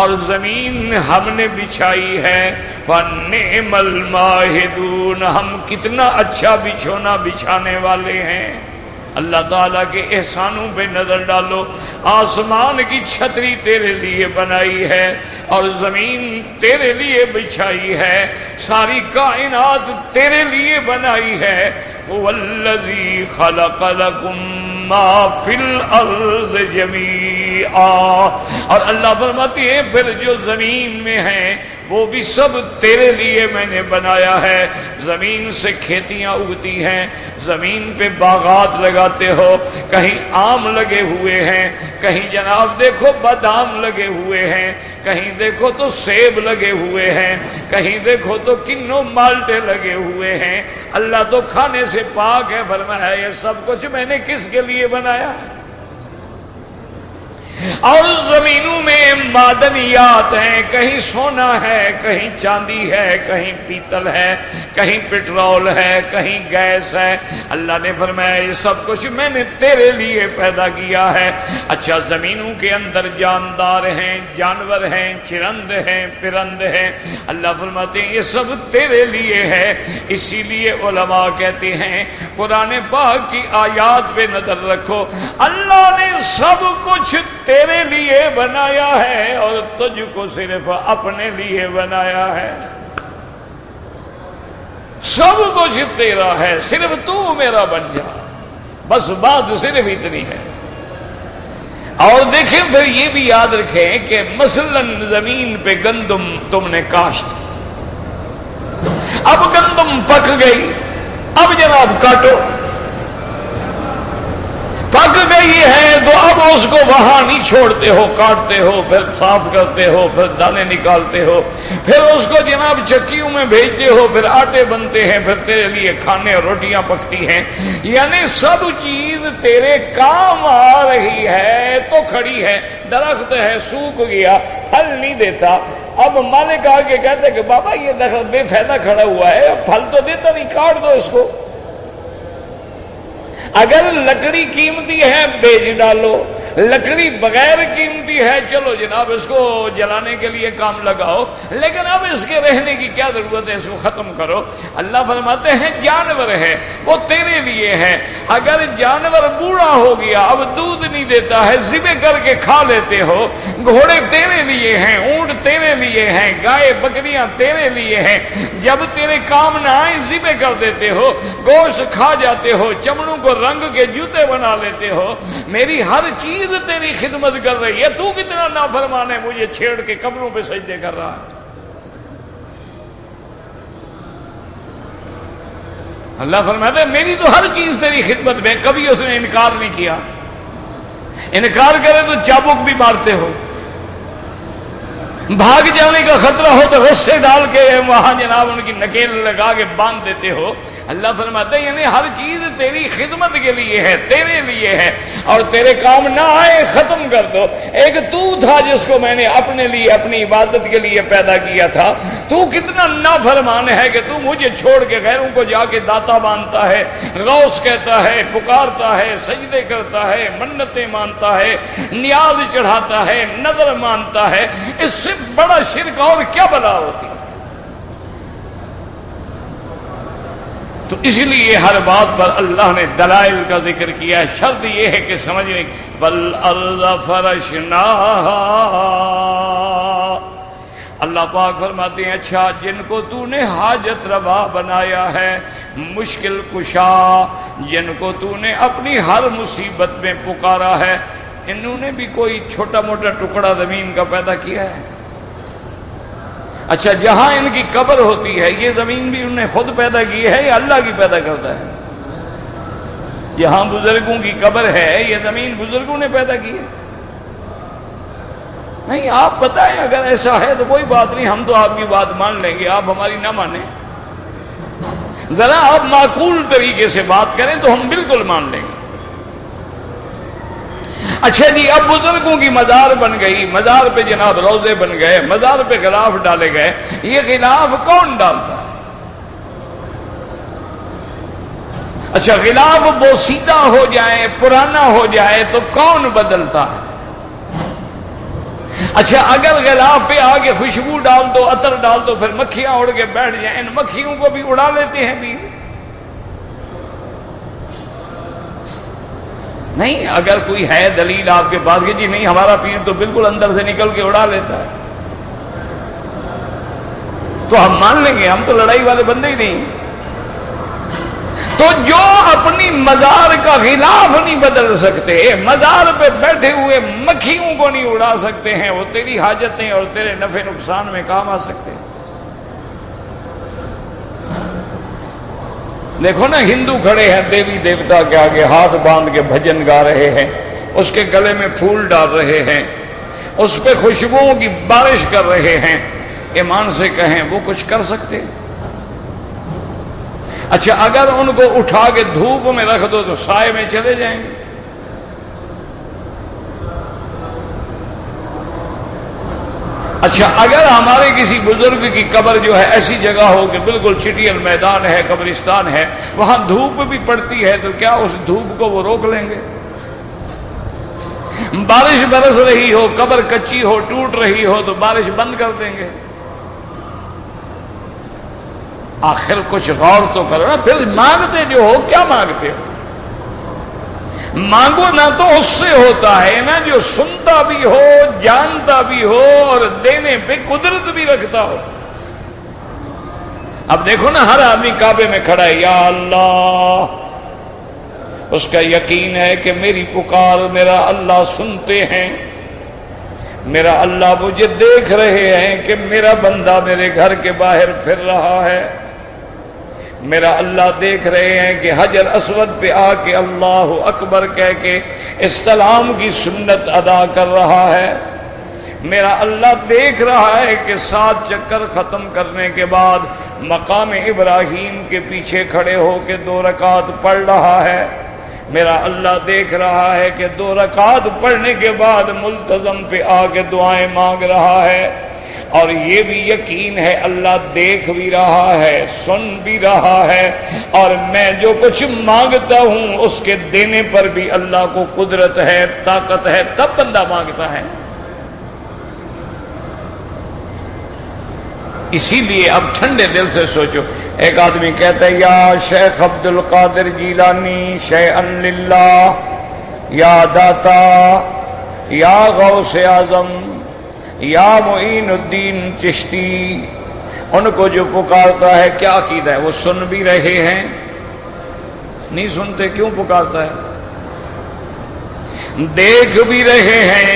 اور زمین ہم نے بچھائی ہے، فنعم الماہدون، ہم کتنا اچھا بچھونا بچھانے والے ہیں۔ اللہ تعالیٰ کے احسانوں پہ نظر ڈالو، آسمان کی چھتری تیرے لیے بنائی ہے اور زمین تیرے لیے بچھائی ہے، ساری کائنات تیرے لیے بنائی ہے۔ والذی خلق لکم ما فی الارض جمیعا، اور اللہ فرماتی ہے پھر جو زمین میں ہے وہ بھی سب تیرے لیے میں نے بنایا ہے۔ زمین سے کھیتیاں اگتی ہیں، زمین پہ باغات لگاتے ہو، کہیں آم لگے ہوئے ہیں، کہیں جناب دیکھو بادام لگے ہوئے ہیں، کہیں دیکھو تو سیب لگے ہوئے ہیں، کہیں دیکھو تو کنوں مالٹے لگے ہوئے ہیں۔ اللہ تو کھانے سے پاک ہے، فرمایا یہ سب کچھ میں نے کس کے لیے بنایا؟ اور زمینوں میں معدنیات ہیں، کہیں سونا ہے، کہیں چاندی ہے، کہیں پیتل ہے، کہیں پٹرول ہے، کہیں گیس ہے۔ اللہ نے فرمایا یہ سب کچھ میں نے تیرے لیے پیدا کیا ہے۔ اچھا زمینوں کے اندر جاندار ہیں، جانور ہیں، چرند ہیں، پرند ہیں، اللہ فرماتے ہیں یہ سب تیرے لیے ہے۔ اسی لیے علماء کہتے ہیں قرآن پاک کی آیات پہ نظر رکھو، اللہ نے سب کچھ تیرے لیے بنایا ہے اور تجھ کو صرف اپنے لیے بنایا ہے۔ سب کچھ تیرا ہے، صرف تو میرا بن جا، بس بات صرف اتنی ہے۔ اور دیکھیں پھر یہ بھی یاد رکھیں کہ مثلا زمین پہ گندم تم نے کاشت، اب گندم پک گئی، اب جناب کاٹو، پک گئی ہے تو اب اس کو وہاں نہیں چھوڑتے ہو، کاٹتے ہو، پھر صاف کرتے ہو، پھر دانے نکالتے ہو، پھر اس کو جناب چکیوں میں بھیجتے ہو، پھر آٹے بنتے ہیں، پھر تیرے لیے کھانے اور روٹیاں پکتی ہیں۔ یعنی سب چیز تیرے کام آ رہی ہے تو کھڑی ہے۔ درخت ہے سوکھ گیا، پھل نہیں دیتا، اب مالک آ کے کہتے کہ بابا یہ درخت بے فائدہ کھڑا ہوا ہے، پھل تو دیتا نہیں، کاٹ دو اس کو۔ اگر لکڑی قیمتی ہے بیچ ڈالو، لکڑی بغیر قیمتی ہے چلو جناب اس کو جلانے کے لیے کام لگاؤ، لیکن اب اس کے رہنے کی کیا ضرورت ہے، اس کو ختم کرو۔ اللہ فرماتے ہیں جانور ہے وہ تیرے لیے ہے، اگر جانور بوڑھا ہو گیا اب دودھ نہیں دیتا ہے، ذبح کر کے کھا لیتے ہو، گھوڑے تیرے لیے ہیں، اونٹ تیرے لیے ہیں، گائے بکریاں تیرے لیے ہیں، جب تیرے کام نہ آئے ذبح کر دیتے ہو، گوشت کھا جاتے ہو، چمڑوں کو رنگ کے جوتے بنا لیتے ہو، میری ہر چیز تیری خدمت کر رہی ہے، تو کتنا نافرمان ہے مجھے چھیڑ کے قبروں پہ سجدے کر رہا ہے۔ اللہ فرماتا ہے میری تو ہر چیز تیری خدمت میں، کبھی اس نے انکار نہیں کیا، انکار کرے تو چابک بھی مارتے ہو، بھاگ جانے کا خطرہ ہو تو رسے ڈال کے وہاں جناب ان کی نکیل لگا کے باندھ دیتے ہو۔ اللہ فرماتا ہے یعنی ہر چیز تیری خدمت کے لیے ہے، تیرے لیے ہے، اور تیرے کام نہ آئے ختم کر دو۔ ایک تو تھا جس کو میں نے اپنے لیے اپنی عبادت کے لیے پیدا کیا تھا، تو کتنا نافرمان ہے کہ تو مجھے چھوڑ کے غیروں کو جا کے داتا مانتا ہے، غوث کہتا ہے، پکارتا ہے، سجدے کرتا ہے، منتیں مانتا ہے، نیاز چڑھاتا ہے، نظر مانتا ہے۔ اس سے بڑا شرک اور کیا بلا ہوتی؟ تو اس لیے ہر بات پر اللہ نے دلائل کا ذکر کیا، شرط یہ ہے کہ سمجھنے والارض فرشناہا۔ اللہ پاک فرماتے ہیں اچھا جن کو تو نے حاجت روا بنایا ہے، مشکل کشا، جن کو تو نے اپنی ہر مصیبت میں پکارا ہے، انہوں نے بھی کوئی چھوٹا موٹا ٹکڑا زمین کا پیدا کیا ہے؟ اچھا جہاں ان کی قبر ہوتی ہے یہ زمین بھی انہوں نے خود پیدا کی ہے یا اللہ کی پیدا کرتا ہے؟ جہاں بزرگوں کی قبر ہے یہ زمین بزرگوں نے پیدا کی ہے؟ نہیں، آپ بتائیں اگر ایسا ہے تو کوئی بات نہیں، ہم تو آپ کی بات مان لیں گے، آپ ہماری نہ مانیں، ذرا آپ معقول طریقے سے بات کریں تو ہم بالکل مان لیں گے۔ اچھا جی اب بزرگوں کی مزار بن گئی، مزار پہ جناب روضے بن گئے، مزار پہ غلاف ڈالے گئے، یہ غلاف کون ڈالتا ہے؟ اچھا غلاف بوسیدہ ہو جائے، پرانا ہو جائے تو کون بدلتا ہے؟ اچھا اگر غلاف پہ آگے خوشبو ڈال دو، عطر ڈال دو، پھر مکھیاں اڑ کے بیٹھ جائیں، ان مکھیوں کو بھی اڑا لیتے ہیں بھی؟ نہیں، اگر کوئی ہے دلیل آپ کے پاس کہ جی نہیں ہمارا پیر تو بالکل اندر سے نکل کے اڑا لیتا ہے، تو ہم مان لیں گے، ہم تو لڑائی والے بندے ہی نہیں۔ تو جو اپنی مزار کا غلاف نہیں بدل سکتے، مزار پہ بیٹھے ہوئے مکھیوں کو نہیں اڑا سکتے ہیں، وہ تیری حاجتیں اور تیرے نفع نقصان میں کام آ سکتے ہیں؟ دیکھو نا ہندو کھڑے ہیں دیوی دیوتا کے آگے ہاتھ باندھ کے بھجن گا رہے ہیں، اس کے گلے میں پھول ڈال رہے ہیں، اس پہ خوشبوؤں کی بارش کر رہے ہیں، ایمان سے کہیں وہ کچھ کر سکتے؟ اچھا اگر ان کو اٹھا کے دھوپ میں رکھ دو تو سائے میں چلے جائیں گے؟ اچھا اگر ہمارے کسی بزرگ کی قبر جو ہے ایسی جگہ ہو کہ بالکل چٹیل میدان ہے، قبرستان ہے، وہاں دھوپ بھی پڑتی ہے، تو کیا اس دھوپ کو وہ روک لیں گے؟ بارش برس رہی ہو، قبر کچی ہو، ٹوٹ رہی ہو، تو بارش بند کر دیں گے؟ آخر کچھ غور تو کرو نا. پھر مانگتے جو ہو کیا مانگتے ہو؟ مانگو نہ تو اس سے ہوتا ہے نا جو سنتا بھی ہو، جانتا بھی ہو اور دینے پہ قدرت بھی رکھتا ہو. اب دیکھو نا، ہر آدمی کعبے میں کھڑا ہے، یا اللہ، اس کا یقین ہے کہ میری پکار میرا اللہ سنتے ہیں، میرا اللہ مجھے دیکھ رہے ہیں کہ میرا بندہ میرے گھر کے باہر پھر رہا ہے، میرا اللہ دیکھ رہے ہیں کہ حجر اسود پہ آ کے اللہ اکبر کہہ کے استلام کی سنت ادا کر رہا ہے، میرا اللہ دیکھ رہا ہے کہ 7 چکر ختم کرنے کے بعد مقام ابراہیم کے پیچھے کھڑے ہو کے 2 رکعت پڑھ رہا ہے، میرا اللہ دیکھ رہا ہے کہ 2 رکعت پڑھنے کے بعد ملتزم پہ آ کے دعائیں مانگ رہا ہے، اور یہ بھی یقین ہے اللہ دیکھ بھی رہا ہے، سن بھی رہا ہے، اور میں جو کچھ مانگتا ہوں اس کے دینے پر بھی اللہ کو قدرت ہے، طاقت ہے، تب بندہ مانگتا ہے. اسی لیے اب ٹھنڈے دل سے سوچو. ایک آدمی کہتا ہے یا شیخ عبد القادر جیلانی شیئا للہ، یا داتا، یا غوث اعظم، یا معین الدین چشتی، ان کو جو پکارتا ہے کیا عقیدہ ہے؟ وہ سن بھی رہے ہیں؟ نہیں سنتے، کیوں پکارتا ہے؟ دیکھ بھی رہے ہیں،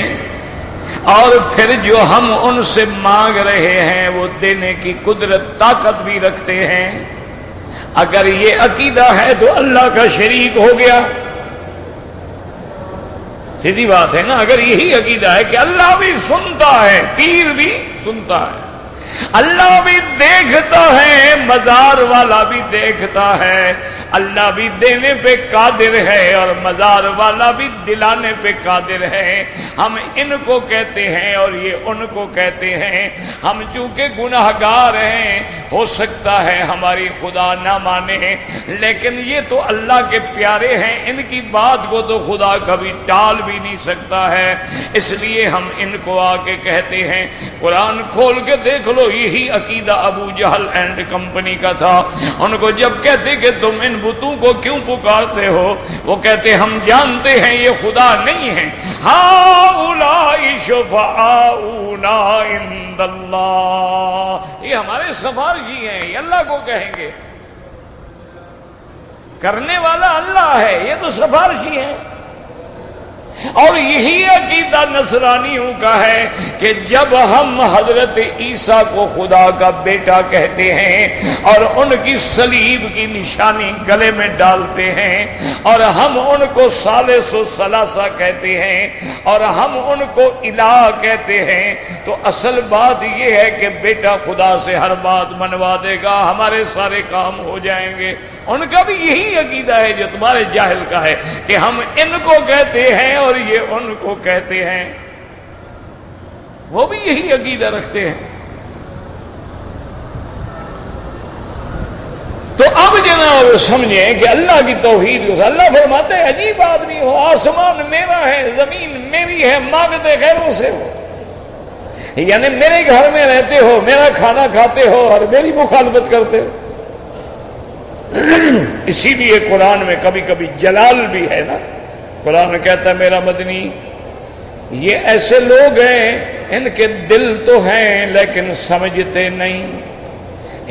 اور پھر جو ہم ان سے مانگ رہے ہیں وہ دینے کی قدرت طاقت بھی رکھتے ہیں. اگر یہ عقیدہ ہے تو اللہ کا شریک ہو گیا. سیدھی بات ہے نا. اگر یہی عقیدہ ہے کہ اللہ بھی سنتا ہے، پیر بھی سنتا ہے، اللہ بھی دیکھتا ہے، مزار والا بھی دیکھتا ہے، اللہ بھی دینے پہ قادر ہے اور مزار والا بھی دلانے پہ قادر ہے. ہم ان کو کہتے ہیں اور یہ ان کو کہتے ہیں. ہم چونکہ گناہگار ہیں، ہو سکتا ہے ہماری خدا نہ مانے، لیکن یہ تو اللہ کے پیارے ہیں، ان کی بات کو تو خدا کبھی ٹال بھی نہیں سکتا ہے. اس لیے ہم ان کو آ کے کہتے ہیں. قرآن کھول کے دیکھ لو، یہی عقیدہ ابو جہل اینڈ کمپنی کا تھا. ان کو جب کہتے کہ تم ان بتوں کو کیوں پکارتے ہو، وہ کہتے ہم جانتے ہیں یہ خدا نہیں ہے. ہؤلاء شفعاؤنا عند اللہ، یہ ہمارے سفارشی ہیں، یہ اللہ کو کہیں گے. کرنے والا اللہ ہے، یہ تو سفارشی ہیں. اور یہی عقیدہ نصرانیوں کا ہے کہ جب ہم حضرت عیسیٰ کو خدا کا بیٹا کہتے ہیں اور ان کی صلیب کی نشانی گلے میں ڈالتے ہیں اور ہم ان کو ثالث و ثلاثہ کہتے ہیں اور ہم ان کو الہ کہتے ہیں، تو اصل بات یہ ہے کہ بیٹا خدا سے ہر بات منوا دے گا، ہمارے سارے کام ہو جائیں گے. ان کا بھی یہی عقیدہ ہے جو تمہارے جاہل کا ہے کہ ہم ان کو کہتے ہیں اور یہ ان کو کہتے ہیں. وہ بھی یہی عقیدہ رکھتے ہیں. تو اب جناب سمجھیں کہ اللہ کی توحید کو اللہ فرماتے ہیں عجیب آدمی ہو، آسمان میرا ہے، زمین میری ہے، مانگتے غیروں سے ہو. یعنی میرے گھر میں رہتے ہو، میرا کھانا کھاتے ہو اور میری مخالفت کرتے ہو. اسی لیے قرآن میں کبھی کبھی جلال بھی ہے نا. قرآن کہتا ہے میرا مدنی، یہ ایسے لوگ ہیں ان کے دل تو ہیں لیکن سمجھتے نہیں،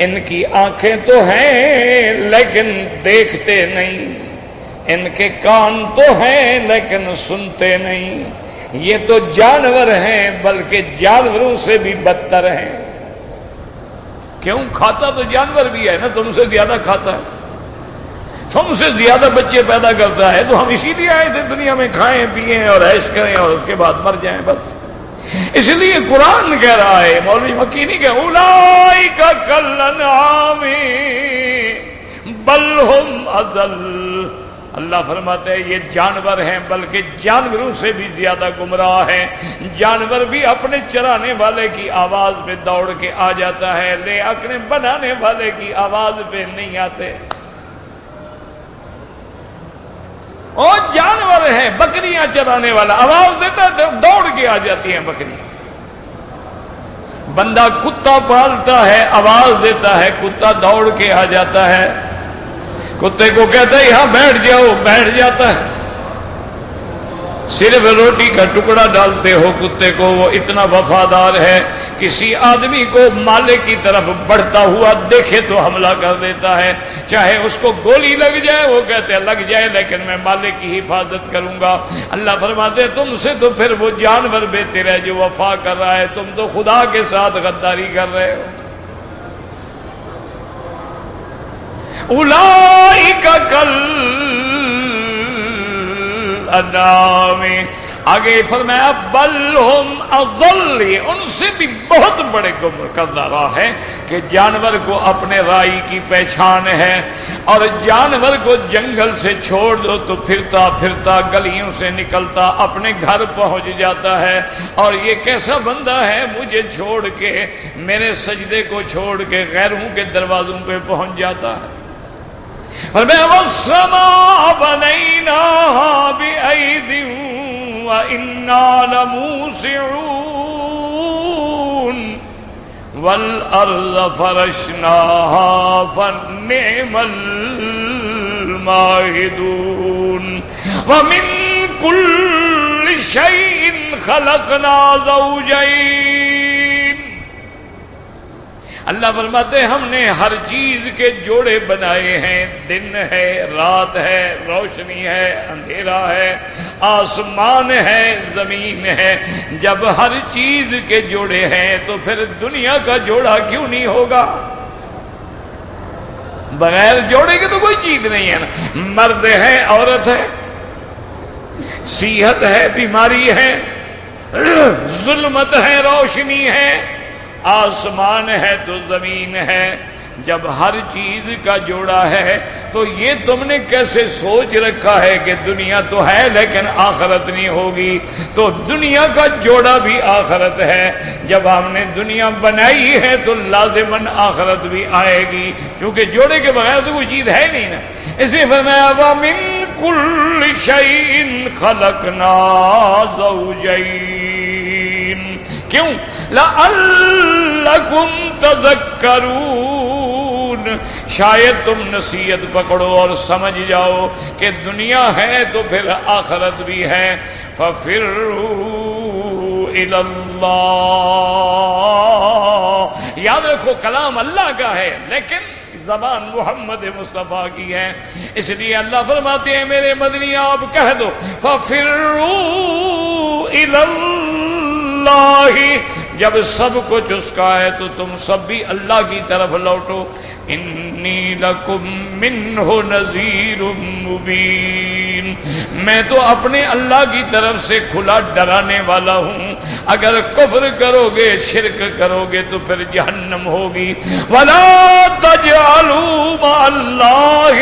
ان کی آنکھیں تو ہیں لیکن دیکھتے نہیں، ان کے کان تو ہیں لیکن سنتے نہیں. یہ تو جانور ہیں بلکہ جانوروں سے بھی بدتر ہیں. کیوں؟ کھاتا تو جانور بھی ہے نا، تم سے زیادہ کھاتا ہے، تم سے زیادہ بچے پیدا کرتا ہے. تو ہم اسی لیے آئے تھے دنیا میں، کھائیں پیئیں اور عیش کریں اور اس کے بعد مر جائیں بس. اس لیے قرآن کہہ رہا ہے، مولوی مکی نہیں کہ اولئک کالانعام بل ہم اضل اللہ فرماتے ہیں یہ جانور ہیں، بلکہ جانوروں سے بھی زیادہ گمراہ ہیں۔ جانور بھی اپنے چرانے والے کی آواز پہ دوڑ کے آ جاتا ہے، لیکن بنانے والے کی آواز پہ نہیں آتے۔ اور جانور ہیں، بکریاں چرانے والا آواز دیتا ہے دوڑ کے آ جاتی ہیں بکریاں۔ بندہ کتا پالتا ہے، آواز دیتا ہے کتا دوڑ کے آ جاتا ہے۔ کتے کو کہتا ہے یہاں بیٹھ جاؤ، بیٹھ جاتا ہے۔ صرف روٹی کا ٹکڑا ڈالتے ہو کتے کو، وہ اتنا وفادار ہے، کسی آدمی کو مالک کی طرف بڑھتا ہوا دیکھے تو حملہ کر دیتا ہے، چاہے اس کو گولی لگ جائے، وہ کہتے ہیں لگ جائے لیکن میں مالک کی حفاظت کروں گا۔ اللہ فرماتے ہیں تم سے تو پھر وہ جانور بہتر ہے جو وفا کر رہا ہے، تم تو خدا کے ساتھ غداری کر رہے ہو۔ اولئک کالانعام، آگے فرمایا بل ہم اضل، ان سے بھی بہت بڑے گمراہ کردہ ہے کہ جانور کو اپنے رائی کی پہچان ہے، اور جانور کو جنگل سے چھوڑ دو تو پھرتا پھرتا گلیوں سے نکلتا اپنے گھر پہنچ جاتا ہے۔ اور یہ کیسا بندہ ہے مجھے چھوڑ کے، میرے سجدے کو چھوڑ کے غیروں کے دروازوں پہ پہنچ جاتا ہے۔ وَالسَّمَاءَ بَنَيْنَاهَا بِأَيْدٍ وَإِنَّا لَمُوسِعُونَ وَالْأَرْضَ فَرَشْنَاهَا فَنِعْمَ الْمَاهِدُونَ وَمِن كُلِّ شَيْءٍ خَلَقْنَا زَوْجَيْنِ، اللہ فرماتے ہیں ہم نے ہر چیز کے جوڑے بنائے ہیں، دن ہے، رات ہے، روشنی ہے، اندھیرا ہے، آسمان ہے، زمین ہے۔ جب ہر چیز کے جوڑے ہیں تو پھر دنیا کا جوڑا کیوں نہیں ہوگا؟ بغیر جوڑے کے تو کوئی چیز نہیں ہے نا، مرد ہے، عورت ہے، صحت ہے، بیماری ہے، ظلمت ہے، روشنی ہے، آسمان ہے تو زمین ہے۔ جب ہر چیز کا جوڑا ہے تو یہ تم نے کیسے سوچ رکھا ہے کہ دنیا تو ہے لیکن آخرت نہیں ہوگی؟ تو دنیا کا جوڑا بھی آخرت ہے۔ جب ہم نے دنیا بنائی ہے تو لازماً آخرت بھی آئے گی، کیونکہ جوڑے کے بغیر تو کوئی چیز ہے نہیں نا۔ اس لیے فرمایا وَمِن كُلِّ شَيْءٍ خَلَقْنَا زَوْجَيْنِ، کیوں؟ لَعَلَّكُمْ تَذَكَّرُونَ، شاید تم نصیحت پکڑو اور سمجھ جاؤ کہ دنیا ہے تو پھر آخرت بھی ہے۔ فَفِرُّوا إِلَى اللَّهِ، یاد رکھو کلام اللہ کا ہے لیکن زبان محمد مصطفیٰ کی ہے، اس لیے اللہ فرماتے ہیں میرے مدنی آپ کہہ دو فَفِرُّوا إِلَى اللَّهِ، جب سب کچھ اس کا ہے تو تم سب بھی اللہ کی طرف لوٹو۔ انی لکم منہ نذیر مبین، میں تو اپنے اللہ کی طرف سے کھلا ڈرانے والا ہوں، اگر کفر کرو گے، شرک کرو گے تو پھر جہنم ہوگی۔ وَلَا تَجْعَلُوا مَعَ اللَّهِ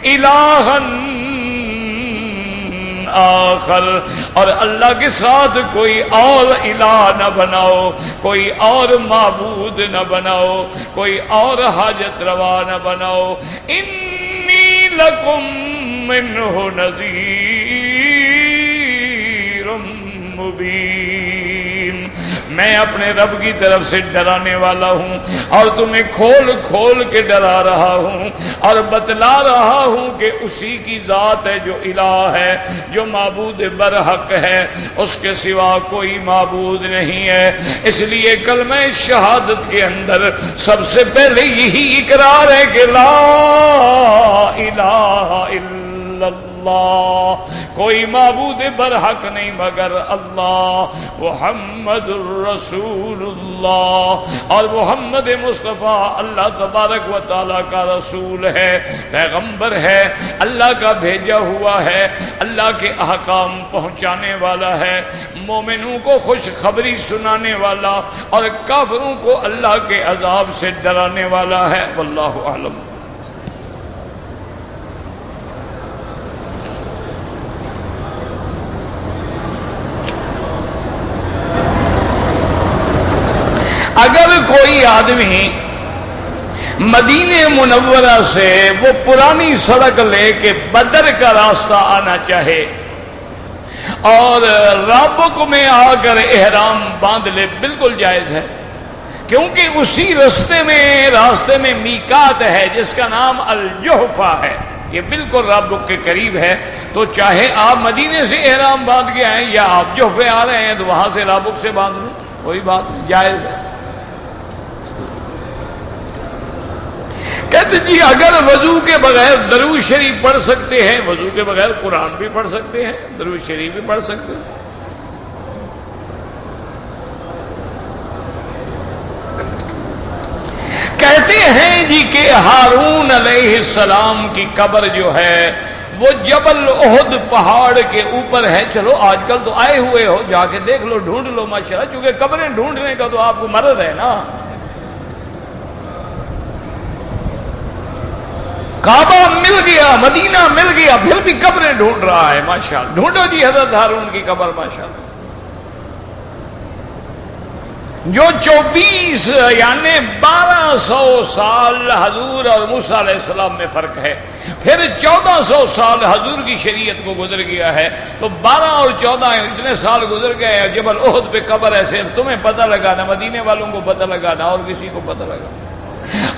إِلَٰهًا آخر، اور اللہ کے ساتھ کوئی اور الہ نہ بناؤ، کوئی اور معبود نہ بناؤ، کوئی اور حاجت روا نہ بناؤ۔ انی لکم منہ نذیر مبین، میں اپنے رب کی طرف سے ڈرانے والا ہوں اور تمہیں کھول کھول کے ڈرا رہا ہوں اور بتلا رہا ہوں کہ اسی کی ذات ہے جو الہ ہے، جو معبود برحق ہے، اس کے سوا کوئی معبود نہیں ہے۔ اس لیے کلمہ شہادت کے اندر سب سے پہلے یہی اقرار ہے کہ لا الہ الا اللہ، کوئی معبود برحق نہیں مگر اللہ، محمد الرسول اللہ، اور محمد مصطفیٰ اللہ تبارک و تعالیٰ کا رسول ہے، پیغمبر ہے، اللہ کا بھیجا ہوا ہے، اللہ کے احکام پہنچانے والا ہے، مومنوں کو خوشخبری سنانے والا اور کافروں کو اللہ کے عذاب سے ڈرانے والا ہے۔ واللہ اعلم۔ کوئی آدمی مدینہ منورہ سے وہ پرانی سڑک لے کے بدر کا راستہ آنا چاہے اور رابق میں آ کر احرام باندھ لے، بالکل جائز ہے، کیونکہ اسی راستے میں میقات ہے جس کا نام الجحفہ ہے، یہ بالکل رابق کے قریب ہے۔ تو چاہے آپ مدینے سے احرام باندھ کے آئیں یا آپ جحفے آ رہے ہیں تو وہاں سے رابق سے باندھ لیں، کوئی بات نہیں، جائز ہے۔ کہتے جی اگر وضو کے بغیر درود شریف پڑھ سکتے ہیں، وضو کے بغیر قرآن بھی پڑھ سکتے ہیں، درود شریف بھی پڑھ سکتے ہیں۔ کہتے ہیں جی کہ ہارون علیہ السلام کی قبر جو ہے وہ جبل احد پہاڑ کے اوپر ہے۔ چلو آج کل تو آئے ہوئے ہو، جا کے دیکھ لو، ڈھونڈ لو ماشاءاللہ، کیونکہ قبریں ڈھونڈنے کا تو آپ کو مرض ہے نا۔ کعبہ مل گیا، مدینہ مل گیا، پھر بھی قبریں ڈھونڈ رہا ہے، ماشاءاللہ۔ ڈھونڈو جی حضرت ہارون کی قبر، ماشاءاللہ۔ جو 24 یعنی 1200 سال حضور اور موسیٰ علیہ السلام میں فرق ہے، پھر 1400 سال حضور کی شریعت کو گزر گیا ہے، تو 12 اور 14 اتنے سال گزر گئے ہیں۔ جبل احد پہ قبر ہے، صرف تمہیں پتہ لگا نہ مدینے والوں کو پتہ لگا نہ اور کسی کو پتہ لگا۔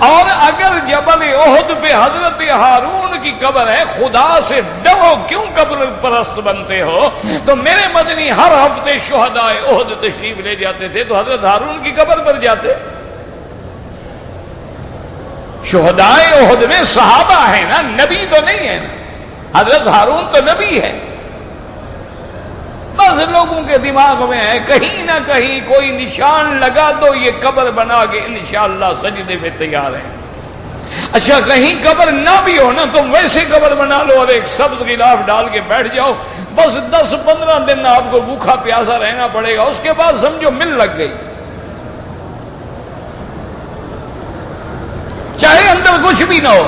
اور اگر جبل احد پہ حضرت ہارون کی قبر ہے، خدا سے ڈرو، کیوں قبر پرست بنتے ہو؟ تو میرے مدنی ہر ہفتے شہداء احد تشریف لے جاتے تھے، تو حضرت ہارون کی قبر پر جاتے۔ شہداء احد میں صحابہ ہیں نا، نبی تو نہیں ہے نا، حضرت ہارون تو نبی ہے۔ بس لوگوں کے دماغ میں ہے کہیں نہ کہیں کوئی نشان لگا دو، یہ قبر بنا کے انشاءاللہ سجدے میں تیار ہیں۔ اچھا کہیں قبر نہ بھی ہو نا، تم ویسے قبر بنا لو اور ایک سبز غلاف ڈال کے بیٹھ جاؤ، بس 10-15 دن آپ کو بھوکا پیاسا رہنا پڑے گا، اس کے بعد سمجھو مل لگ گئی، چاہے اندر کچھ بھی نہ ہو۔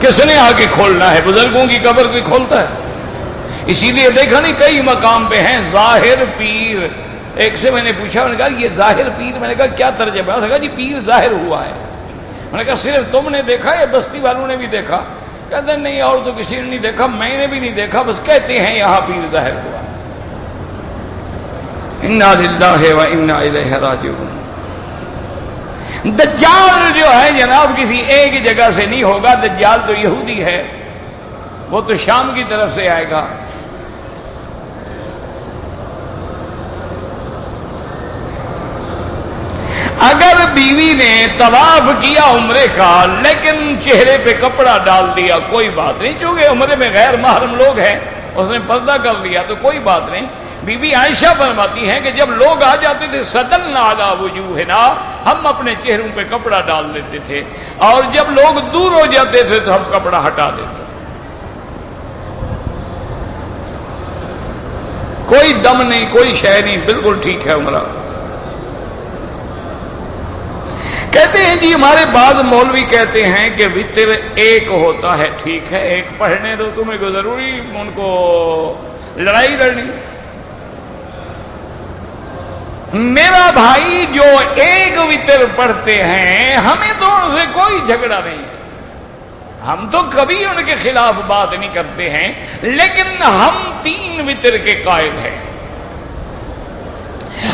کس نے آ کے کھولنا ہے؟ بزرگوں کی قبر کوئی کھولتا ہے؟ اسی لیے دیکھا نہیں کئی مقام پہ ہیں ظاہر پیر۔ ایک سے میں نے پوچھا، میں نے کہا یہ ظاہر پیر، میں نے کہا کیا ترجمہ ہے؟ اس نے کہا جی پیر ظاہر ہوا ہے۔ میں نے کہا صرف تم نے دیکھا یا بستی والوں نے بھی دیکھا؟ کہتے ہیں نہیں اور تو کسی نے نہیں دیکھا، میں نے بھی نہیں دیکھا، بس کہتے ہیں یہاں پیر ظاہر ہوا۔ انا للہ و انا الیہ راجعون۔ دجال جو ہے جناب کسی ایک جگہ سے نہیں ہوگا، دجال تو یہودی ہے، وہ تو شام کی طرف سے آئے گا۔ اگر بیوی نے طواف کیا عمرے کا لیکن چہرے پہ کپڑا ڈال دیا، کوئی بات نہیں، چونکہ عمرے میں غیر محرم لوگ ہیں، اس نے پردہ کر لیا تو کوئی بات نہیں۔ بی بی عائشہ فرماتی ہیں کہ جب لوگ آ جاتے تھے سدلنا علی وجوہنا، ہم اپنے چہروں پہ کپڑا ڈال دیتے تھے، اور جب لوگ دور ہو جاتے تھے تو ہم کپڑا ہٹا دیتے۔ کوئی دم نہیں، کوئی شے نہیں، بالکل ٹھیک ہے عمرہ۔ کہتے ہیں جی ہمارے بعض مولوی کہتے ہیں کہ وتر ایک ہوتا ہے، ٹھیک ہے ایک پڑھنے دو، تمہیں کوئی ضروری ان کو لڑائی لڑنی؟ میرا بھائی جو ایک وتر پڑھتے ہیں ہمیں تو ان سے کوئی جھگڑا نہیں ہے، ہم تو کبھی ان کے خلاف بات نہیں کرتے ہیں، لیکن ہم 3 وتر کے قائل ہیں،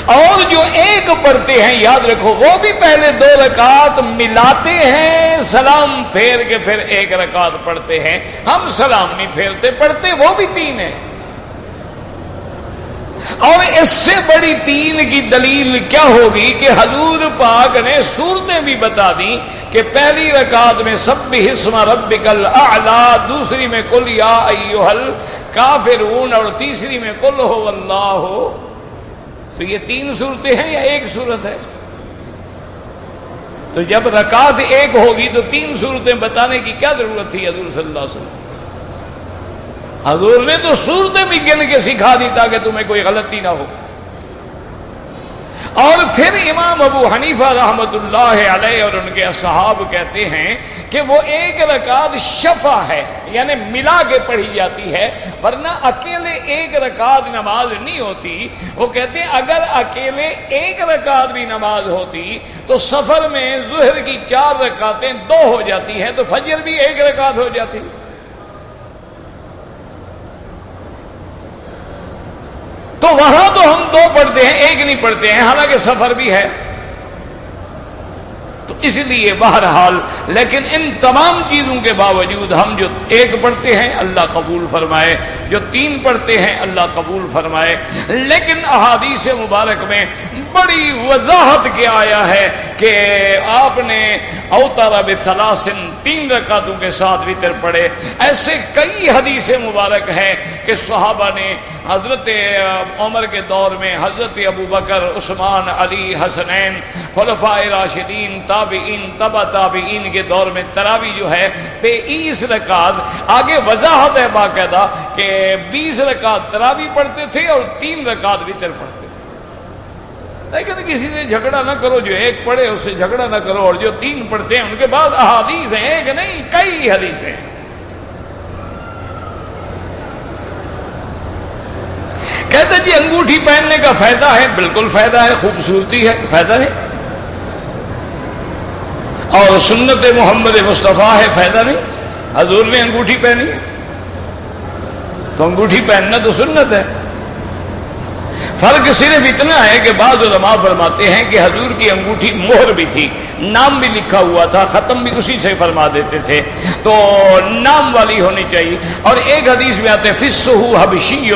اور جو ایک پڑھتے ہیں یاد رکھو وہ بھی پہلے 2 رکعت ملاتے ہیں، سلام پھیر کے پھر 1 رکعت پڑھتے ہیں، ہم سلام نہیں پھیرتے، پڑھتے وہ بھی 3 ہیں۔ اور اس سے بڑی 3 کی دلیل کیا ہوگی کہ حضور پاک نے صورتیں بھی بتا دی کہ پہلی رکعت میں سبح اسم ربک الاعلی، دوسری میں قل یا ایھا الکافرون، اور تیسری میں قل ھو اللہ۔ تو یہ 3 صورتیں ہیں یا ایک صورت ہے؟ تو جب رکعت 1 ہوگی تو 3 صورتیں بتانے کی کیا ضرورت تھی حضور صلی اللہ علیہ وسلم؟ حضور نے تو صورتیں بھی گن کے سکھا دی تاکہ تمہیں کوئی غلطی نہ ہو۔ اور پھر امام ابو حنیفہ رحمۃ اللہ علیہ اور ان کے اصحاب کہتے ہیں کہ وہ ایک رکعت شفع ہے، یعنی ملا کے پڑھی جاتی ہے، ورنہ اکیلے ایک رکعت نماز نہیں ہوتی۔ وہ کہتے ہیں اگر اکیلے ایک رکعت بھی نماز ہوتی تو سفر میں ظہر کی 4 رکعتیں 2 ہو جاتی ہیں، تو فجر بھی 1 رکعت ہو جاتی۔ تو وہاں تو ہم 2 پڑھتے ہیں، 1 نہیں پڑھتے ہیں، حالانکہ سفر بھی ہے۔ تو اس لیے بہرحال لیکن ان تمام چیزوں کے باوجود ہم جو 1 پڑھتے ہیں اللہ قبول فرمائے، جو 3 پڑھتے ہیں اللہ قبول فرمائے۔ لیکن احادیث مبارک میں بڑی وضاحت کے آیا ہے کہ آپ نے اوتر بثلاث 3 رکعتوں کے ساتھ وتر پڑھے۔ ایسے کئی حدیث مبارک ہیں کہ صحابہ نے حضرت عمر کے دور میں حضرت ابو بکر، عثمان، علی، حسنین، خلفائے راشدین، تابعین، تبع تابعین کے دور میں تراویح جو ہے 23 رکعت، آگے وضاحت ہے باقاعدہ کہ 20 رکعت تراویح پڑھتے تھے اور 3 رکعت وتر پڑھتے تھے۔ لیکن کسی سے جھگڑا نہ کرو، جو 1 پڑھے اس سے جھگڑا نہ کرو، اور جو 3 پڑھتے ہیں ان کے بعد احادیث ہیں، 1 نہیں کئی حدیثیں ہیں۔ کہتے جی انگوٹھی پہننے کا فائدہ ہے، بالکل فائدہ ہے، خوبصورتی ہے، فائدہ ہے، اور سنت محمد مصطفیٰ ہے، فائدہ نہیں۔ حضور نے انگوٹھی پہنی تو انگوٹھی پہننا تو سنت ہے۔ فرق صرف اتنا ہے کہ بعض علماء فرماتے ہیں کہ حضور کی انگوٹھی مہر بھی تھی، نام بھی لکھا ہوا تھا، ختم بھی اسی سے فرما دیتے تھے، تو نام والی ہونی چاہیے۔ اور ایک حدیث میں آتے فسہ حبشی،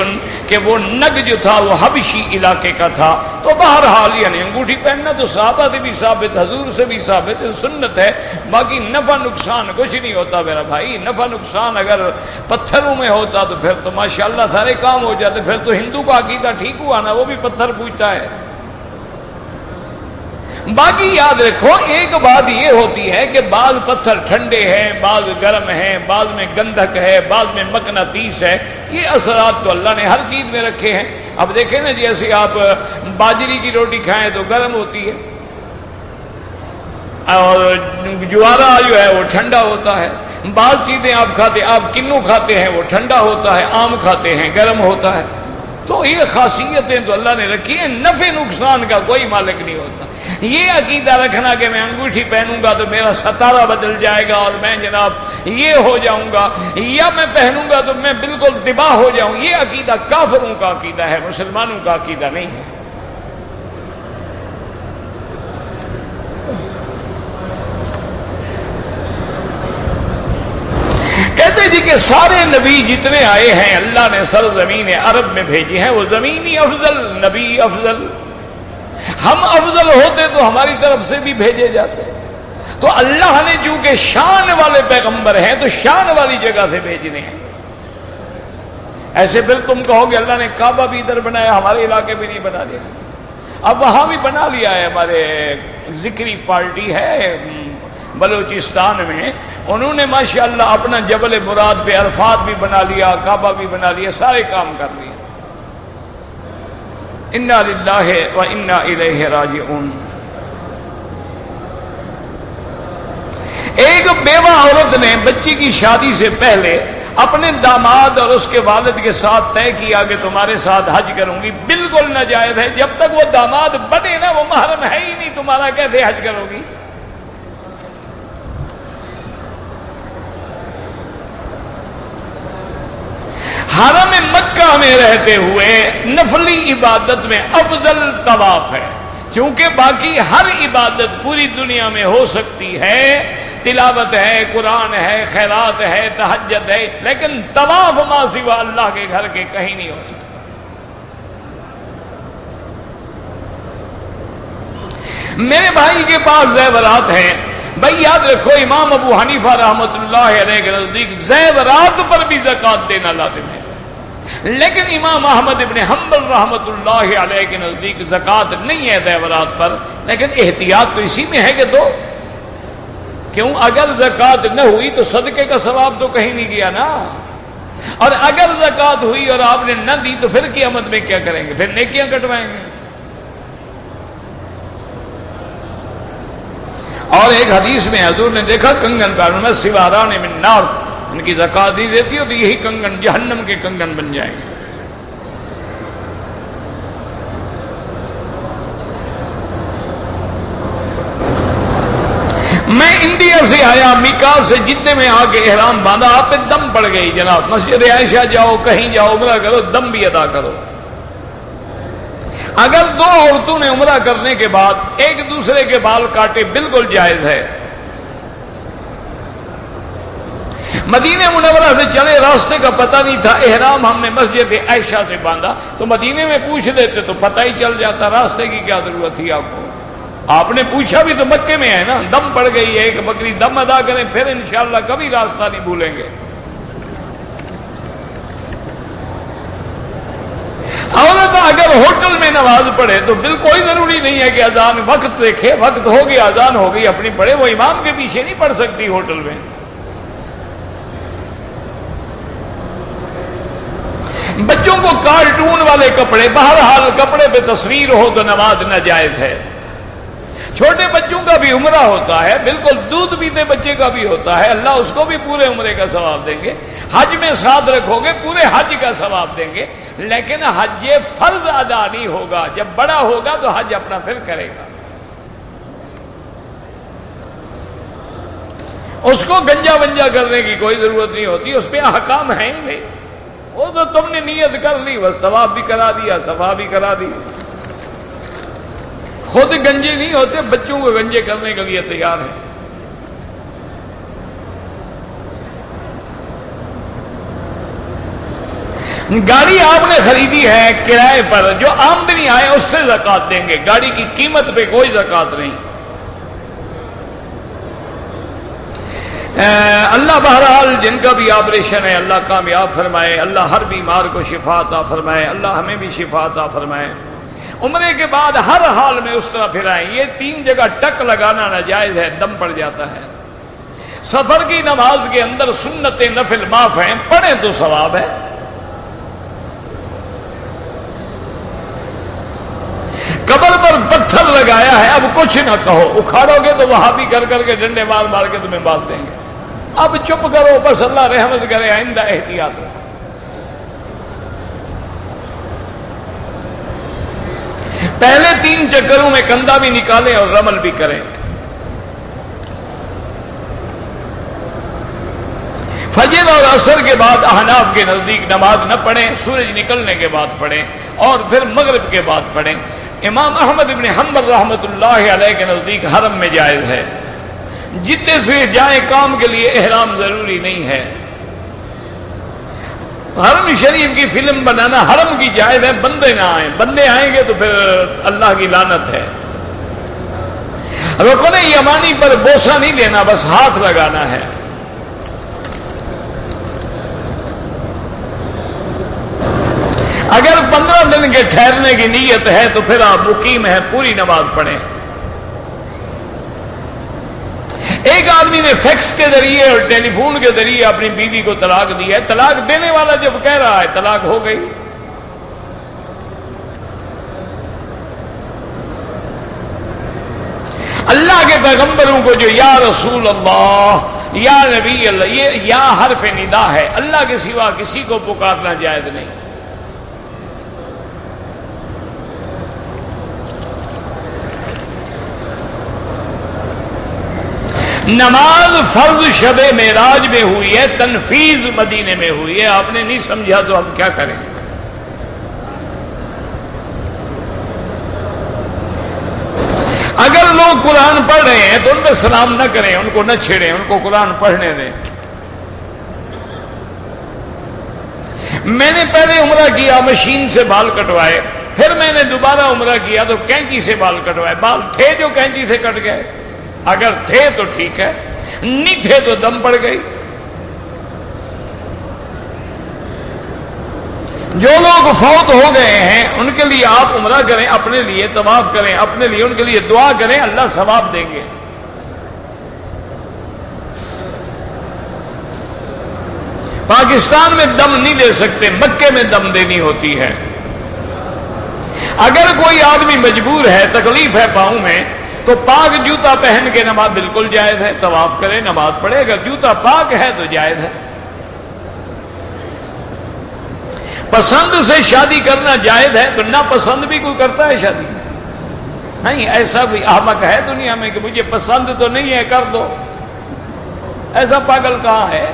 کہ وہ نگ جو تھا وہ حبشی علاقے کا تھا۔ تو بہرحال یعنی انگوٹھی پہننا تو صحابہ سے بھی ثابت، حضور سے بھی ثابت، سنت ہے۔ باقی نفع نقصان کچھ نہیں ہوتا میرا بھائی، نفع نقصان اگر پتھروں میں ہوتا تو پھر تو ماشاءاللہ سارے کام ہو جاتے، پھر تو ہندو کا عقیدہ ٹھیک ہوا نا، وہ بھی پتھر پوجتا ہے۔ باقی یاد رکھو ایک بات یہ ہوتی ہے کہ بعض پتھر ٹھنڈے ہیں، بعض گرم ہیں، بعض میں گندھک ہے، بعض میں مقناطیس ہے، یہ اثرات تو اللہ نے ہر چیز میں رکھے ہیں۔ اب دیکھیں نا، جیسے آپ باجری کی روٹی کھائیں تو گرم ہوتی ہے، اور جوارا جو ہے وہ ٹھنڈا ہوتا ہے۔ بعض چیزیں آپ کھاتے، آپ کنو کھاتے ہیں وہ ٹھنڈا ہوتا ہے، آم کھاتے ہیں گرم ہوتا ہے۔ تو یہ خاصیتیں تو اللہ نے رکھی ہیں، نفع نقصان کا کوئی مالک نہیں ہوتا۔ یہ عقیدہ رکھنا کہ میں انگوٹھی پہنوں گا تو میرا ستارہ بدل جائے گا اور میں جناب یہ ہو جاؤں گا، یا میں پہنوں گا تو میں بالکل تباہ ہو جاؤں، یہ عقیدہ کافروں کا عقیدہ ہے، مسلمانوں کا عقیدہ نہیں ہے۔ کہتے جی کہ سارے نبی جتنے آئے ہیں اللہ نے سرزمین عرب میں بھیجے ہیں، وہ زمینی افضل، نبی افضل۔ ہم افضل ہوتے تو ہماری طرف سے بھی بھیجے جاتے، تو اللہ نے چونکہ شان والے پیغمبر ہیں تو شان والی جگہ سے بھیجنے ہیں۔ ایسے پھر تم کہو گے اللہ نے کعبہ بھی ادھر بنایا، ہمارے علاقے میں نہیں بنا دیا۔ اب وہاں بھی بنا لیا ہے، ہمارے ذکری پارٹی ہے بلوچستان میں، انہوں نے ماشاءاللہ اپنا جبل مراد پہ عرفات بھی بنا لیا، کعبہ بھی بنا لیا، سارے کام کر لیے۔ انا للہ و انا الیہ راجعون۔ ایک بیوہ عورت نے بچی کی شادی سے پہلے اپنے داماد اور اس کے والد کے ساتھ طے کیا کہ تمہارے ساتھ حج کروں گی، بالکل ناجائز ہے۔ جب تک وہ داماد بنے نا، وہ محرم ہے ہی نہیں، تمہارا کیسے حج کرو گی؟ حرم مکہ میں رہتے ہوئے نفلی عبادت میں افضل طواف ہے، چونکہ باقی ہر عبادت پوری دنیا میں ہو سکتی ہے، تلاوت ہے، قرآن ہے، خیرات ہے، تہجد ہے، لیکن طواف ما سوا اللہ کے گھر کے کہیں نہیں ہو سکتا۔ میرے بھائی کے پاس زیورات ہیں، بھائی یاد رکھو امام ابو حنیفہ رحمۃ اللہ علیہ کے نزدیک زیورات پر بھی زکوٰۃ دینا لازم ہے، لیکن امام احمد ابن حنبل رحمۃ اللہ علیہ کے نزدیک زکوٰۃ نہیں ہے زیورات پر، لیکن احتیاط تو اسی میں ہے کہ دو۔ کیوں؟ اگر زکوٰۃ نہ ہوئی تو صدقے کا ثواب تو کہیں نہیں گیا نا، اور اگر زکوٰۃ ہوئی اور آپ نے نہ دی تو پھر قیامت میں کیا کریں گے؟ پھر نیکیاں کٹوائیں گے۔ اور ایک حدیث میں حضور نے دیکھا کنگن کاروں میں سواران من نار، ان کی زکات نہیں دیتی ہو تو یہی کنگن جہنم کے کنگن بن جائیں گے۔ میں انڈیا سے آیا، میقات سے جدے میں آ کے احرام باندھا، آپ پہ دم پڑ گئی جناب، مسجد عائشہ جاؤ، کہیں جاؤ، عمرہ کرو، دم بھی ادا کرو۔ اگر دو عورتوں نے عمرہ کرنے کے بعد ایک دوسرے کے بال کاٹے بالکل جائز ہے۔ مدینہ منورہ سے چلے، راستے کا پتہ نہیں تھا، احرام ہم نے مسجد عائشہ سے باندھا، تو مدینے میں پوچھ لیتے تو پتہ ہی چل جاتا، راستے کی کیا ضرورت تھی آپ کو؟ آپ نے پوچھا بھی تو مکے میں ہے نا، دم پڑ گئی ہے، ایک بکری دم ادا کریں، پھر انشاءاللہ کبھی راستہ نہیں بھولیں گے۔ عورت اگر ہوٹل میں نماز پڑھے تو بالکل ضروری نہیں ہے کہ اذان وقت دیکھے، وقت ہو گیا، اذان ہو گئی اپنی پڑھے، وہ امام کے پیچھے نہیں پڑھ سکتی ہوٹل میں۔ بچوں کو کارٹون والے کپڑے، بہرحال کپڑے پہ تصویر ہو تو نماز ناجائز ہے۔ چھوٹے بچوں کا بھی عمرہ ہوتا ہے، بالکل دودھ پیتے بچے کا بھی ہوتا ہے، اللہ اس کو بھی پورے عمرے کا ثواب دیں گے۔ حج میں ساتھ رکھو گے پورے حج کا ثواب دیں گے، لیکن حج فرض ادا نہیں ہوگا، جب بڑا ہوگا تو حج اپنا پھر کرے گا۔ اس کو گنجا ونجا کرنے کی کوئی ضرورت نہیں ہوتی، اس پہ احکام ہے ہی نہیں، وہ تو تم نے نیت کر لی، بس طواف بھی کرا دیا، صفا بھی کرا دی۔ خود گنجے نہیں ہوتے، بچوں کو گنجے کرنے کے لیے تیار ہیں۔ گاڑی آپ نے خریدی ہے کرائے پر، جو آمدنی آئے اس سے زکات دیں گے، گاڑی کی قیمت پہ کوئی زکات نہیں۔ اللہ بہرحال جن کا بھی آپریشن ہے اللہ کامیاب فرمائے، اللہ ہر بیمار کو شفا عطا فرمائے، اللہ ہمیں بھی شفا عطا فرمائے۔ عمرے کے بعد ہر حال میں اس طرح پھرائیں، یہ 3 جگہ ٹک لگانا ناجائز ہے، دم پڑ جاتا ہے۔ سفر کی نماز کے اندر سنت نفل معاف ہیں، پڑھیں تو ثواب ہے۔ قبر پر پتھر لگایا ہے، اب کچھ نہ کہو، اکھاڑو گے تو وہاں بھی کر کے ڈنڈے مار مار کے تمہیں باندھ دیں گے، اب چپ کرو، بس اللہ رحمت کرے، آئندہ احتیاط رہو۔ پہلے 3 چکروں میں کندھا بھی نکالیں اور رمل بھی کریں۔ فجر اور عصر کے بعد احناف کے نزدیک نماز نہ پڑھیں، سورج نکلنے کے بعد پڑھیں، اور پھر مغرب کے بعد پڑھیں۔ امام احمد بن حنبل رحمۃ اللہ علیہ کے نزدیک حرم میں جائز ہے، جتنے سے جائیں کام کے لیے احرام ضروری نہیں ہے۔ حرم شریف کی فلم بنانا حرم کی جائز ہے، بندے نہ آئیں، بندے آئیں گے تو پھر اللہ کی لعنت ہے۔ رکن یمانی پر بوسہ نہیں دینا، بس ہاتھ لگانا ہے۔ اگر 15 دن کے ٹھہرنے کی نیت ہے تو پھر آپ مقیم ہیں، پوری نماز پڑھیں۔ ایک آدمی نے فیکس کے ذریعے اور ٹیلی فون کے ذریعے اپنی بیوی کو طلاق دی ہے، طلاق دینے والا جب کہہ رہا ہے طلاق ہو گئی، اللہ کے پیغمبروں کو جو یا رسول اللہ، یا نبی اللہ، یہ یا حرف ندا ہے، اللہ کے سوا کسی کو پکارنا جائز نہیں۔ نماز فرض شب معراج میں ہوئی ہے، تنفیذ مدینے میں ہوئی ہے، آپ نے نہیں سمجھا تو ہم کیا کریں؟ اگر لوگ قرآن پڑھ رہے ہیں تو ان پہ سلام نہ کریں، ان کو نہ چھیڑیں، ان کو قرآن پڑھنے دیں۔ میں نے پہلے عمرہ کیا، مشین سے بال کٹوائے، پھر میں نے دوبارہ عمرہ کیا تو کینچی سے بال کٹوائے، بال تھے جو کینچی سے کٹ گئے، اگر تھے تو ٹھیک ہے، نہیں تھے تو دم پڑ گئی۔ جو لوگ فوت ہو گئے ہیں ان کے لیے آپ عمرہ کریں، اپنے لیے طواف کریں، اپنے لیے ان کے لیے دعا کریں، اللہ ثواب دیں گے۔ پاکستان میں دم نہیں دے سکتے، مکے میں دم دینی ہوتی ہے۔ اگر کوئی آدمی مجبور ہے، تکلیف ہے پاؤں میں، تو پاک جوتا پہن کے نماز بالکل جائز ہے، طواف کرے نماز پڑھے، اگر جوتا پاک ہے تو جائز ہے۔ پسند سے شادی کرنا جائز ہے تو ناپسند بھی کوئی کرتا ہے شادی؟ نہیں، ایسا کوئی احمق ہے دنیا میں کہ مجھے پسند تو نہیں ہے کر دو، ایسا پاگل کہاں ہے؟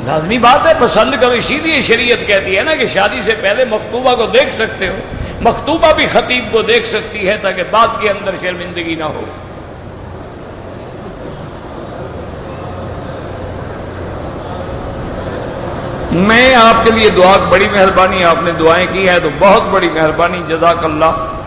لازمی بات ہے پسند کرو، اسی لیے شریعت کہتی ہے نا کہ شادی سے پہلے مخطوبہ کو دیکھ سکتے ہو، مخطوبہ بھی خطیب کو دیکھ سکتی ہے تاکہ بات کے اندر شرمندگی نہ ہو۔ میں آپ کے لیے دعا، بڑی مہربانی، آپ نے دعائیں کی ہے تو بہت بڑی مہربانی، جزاک اللہ۔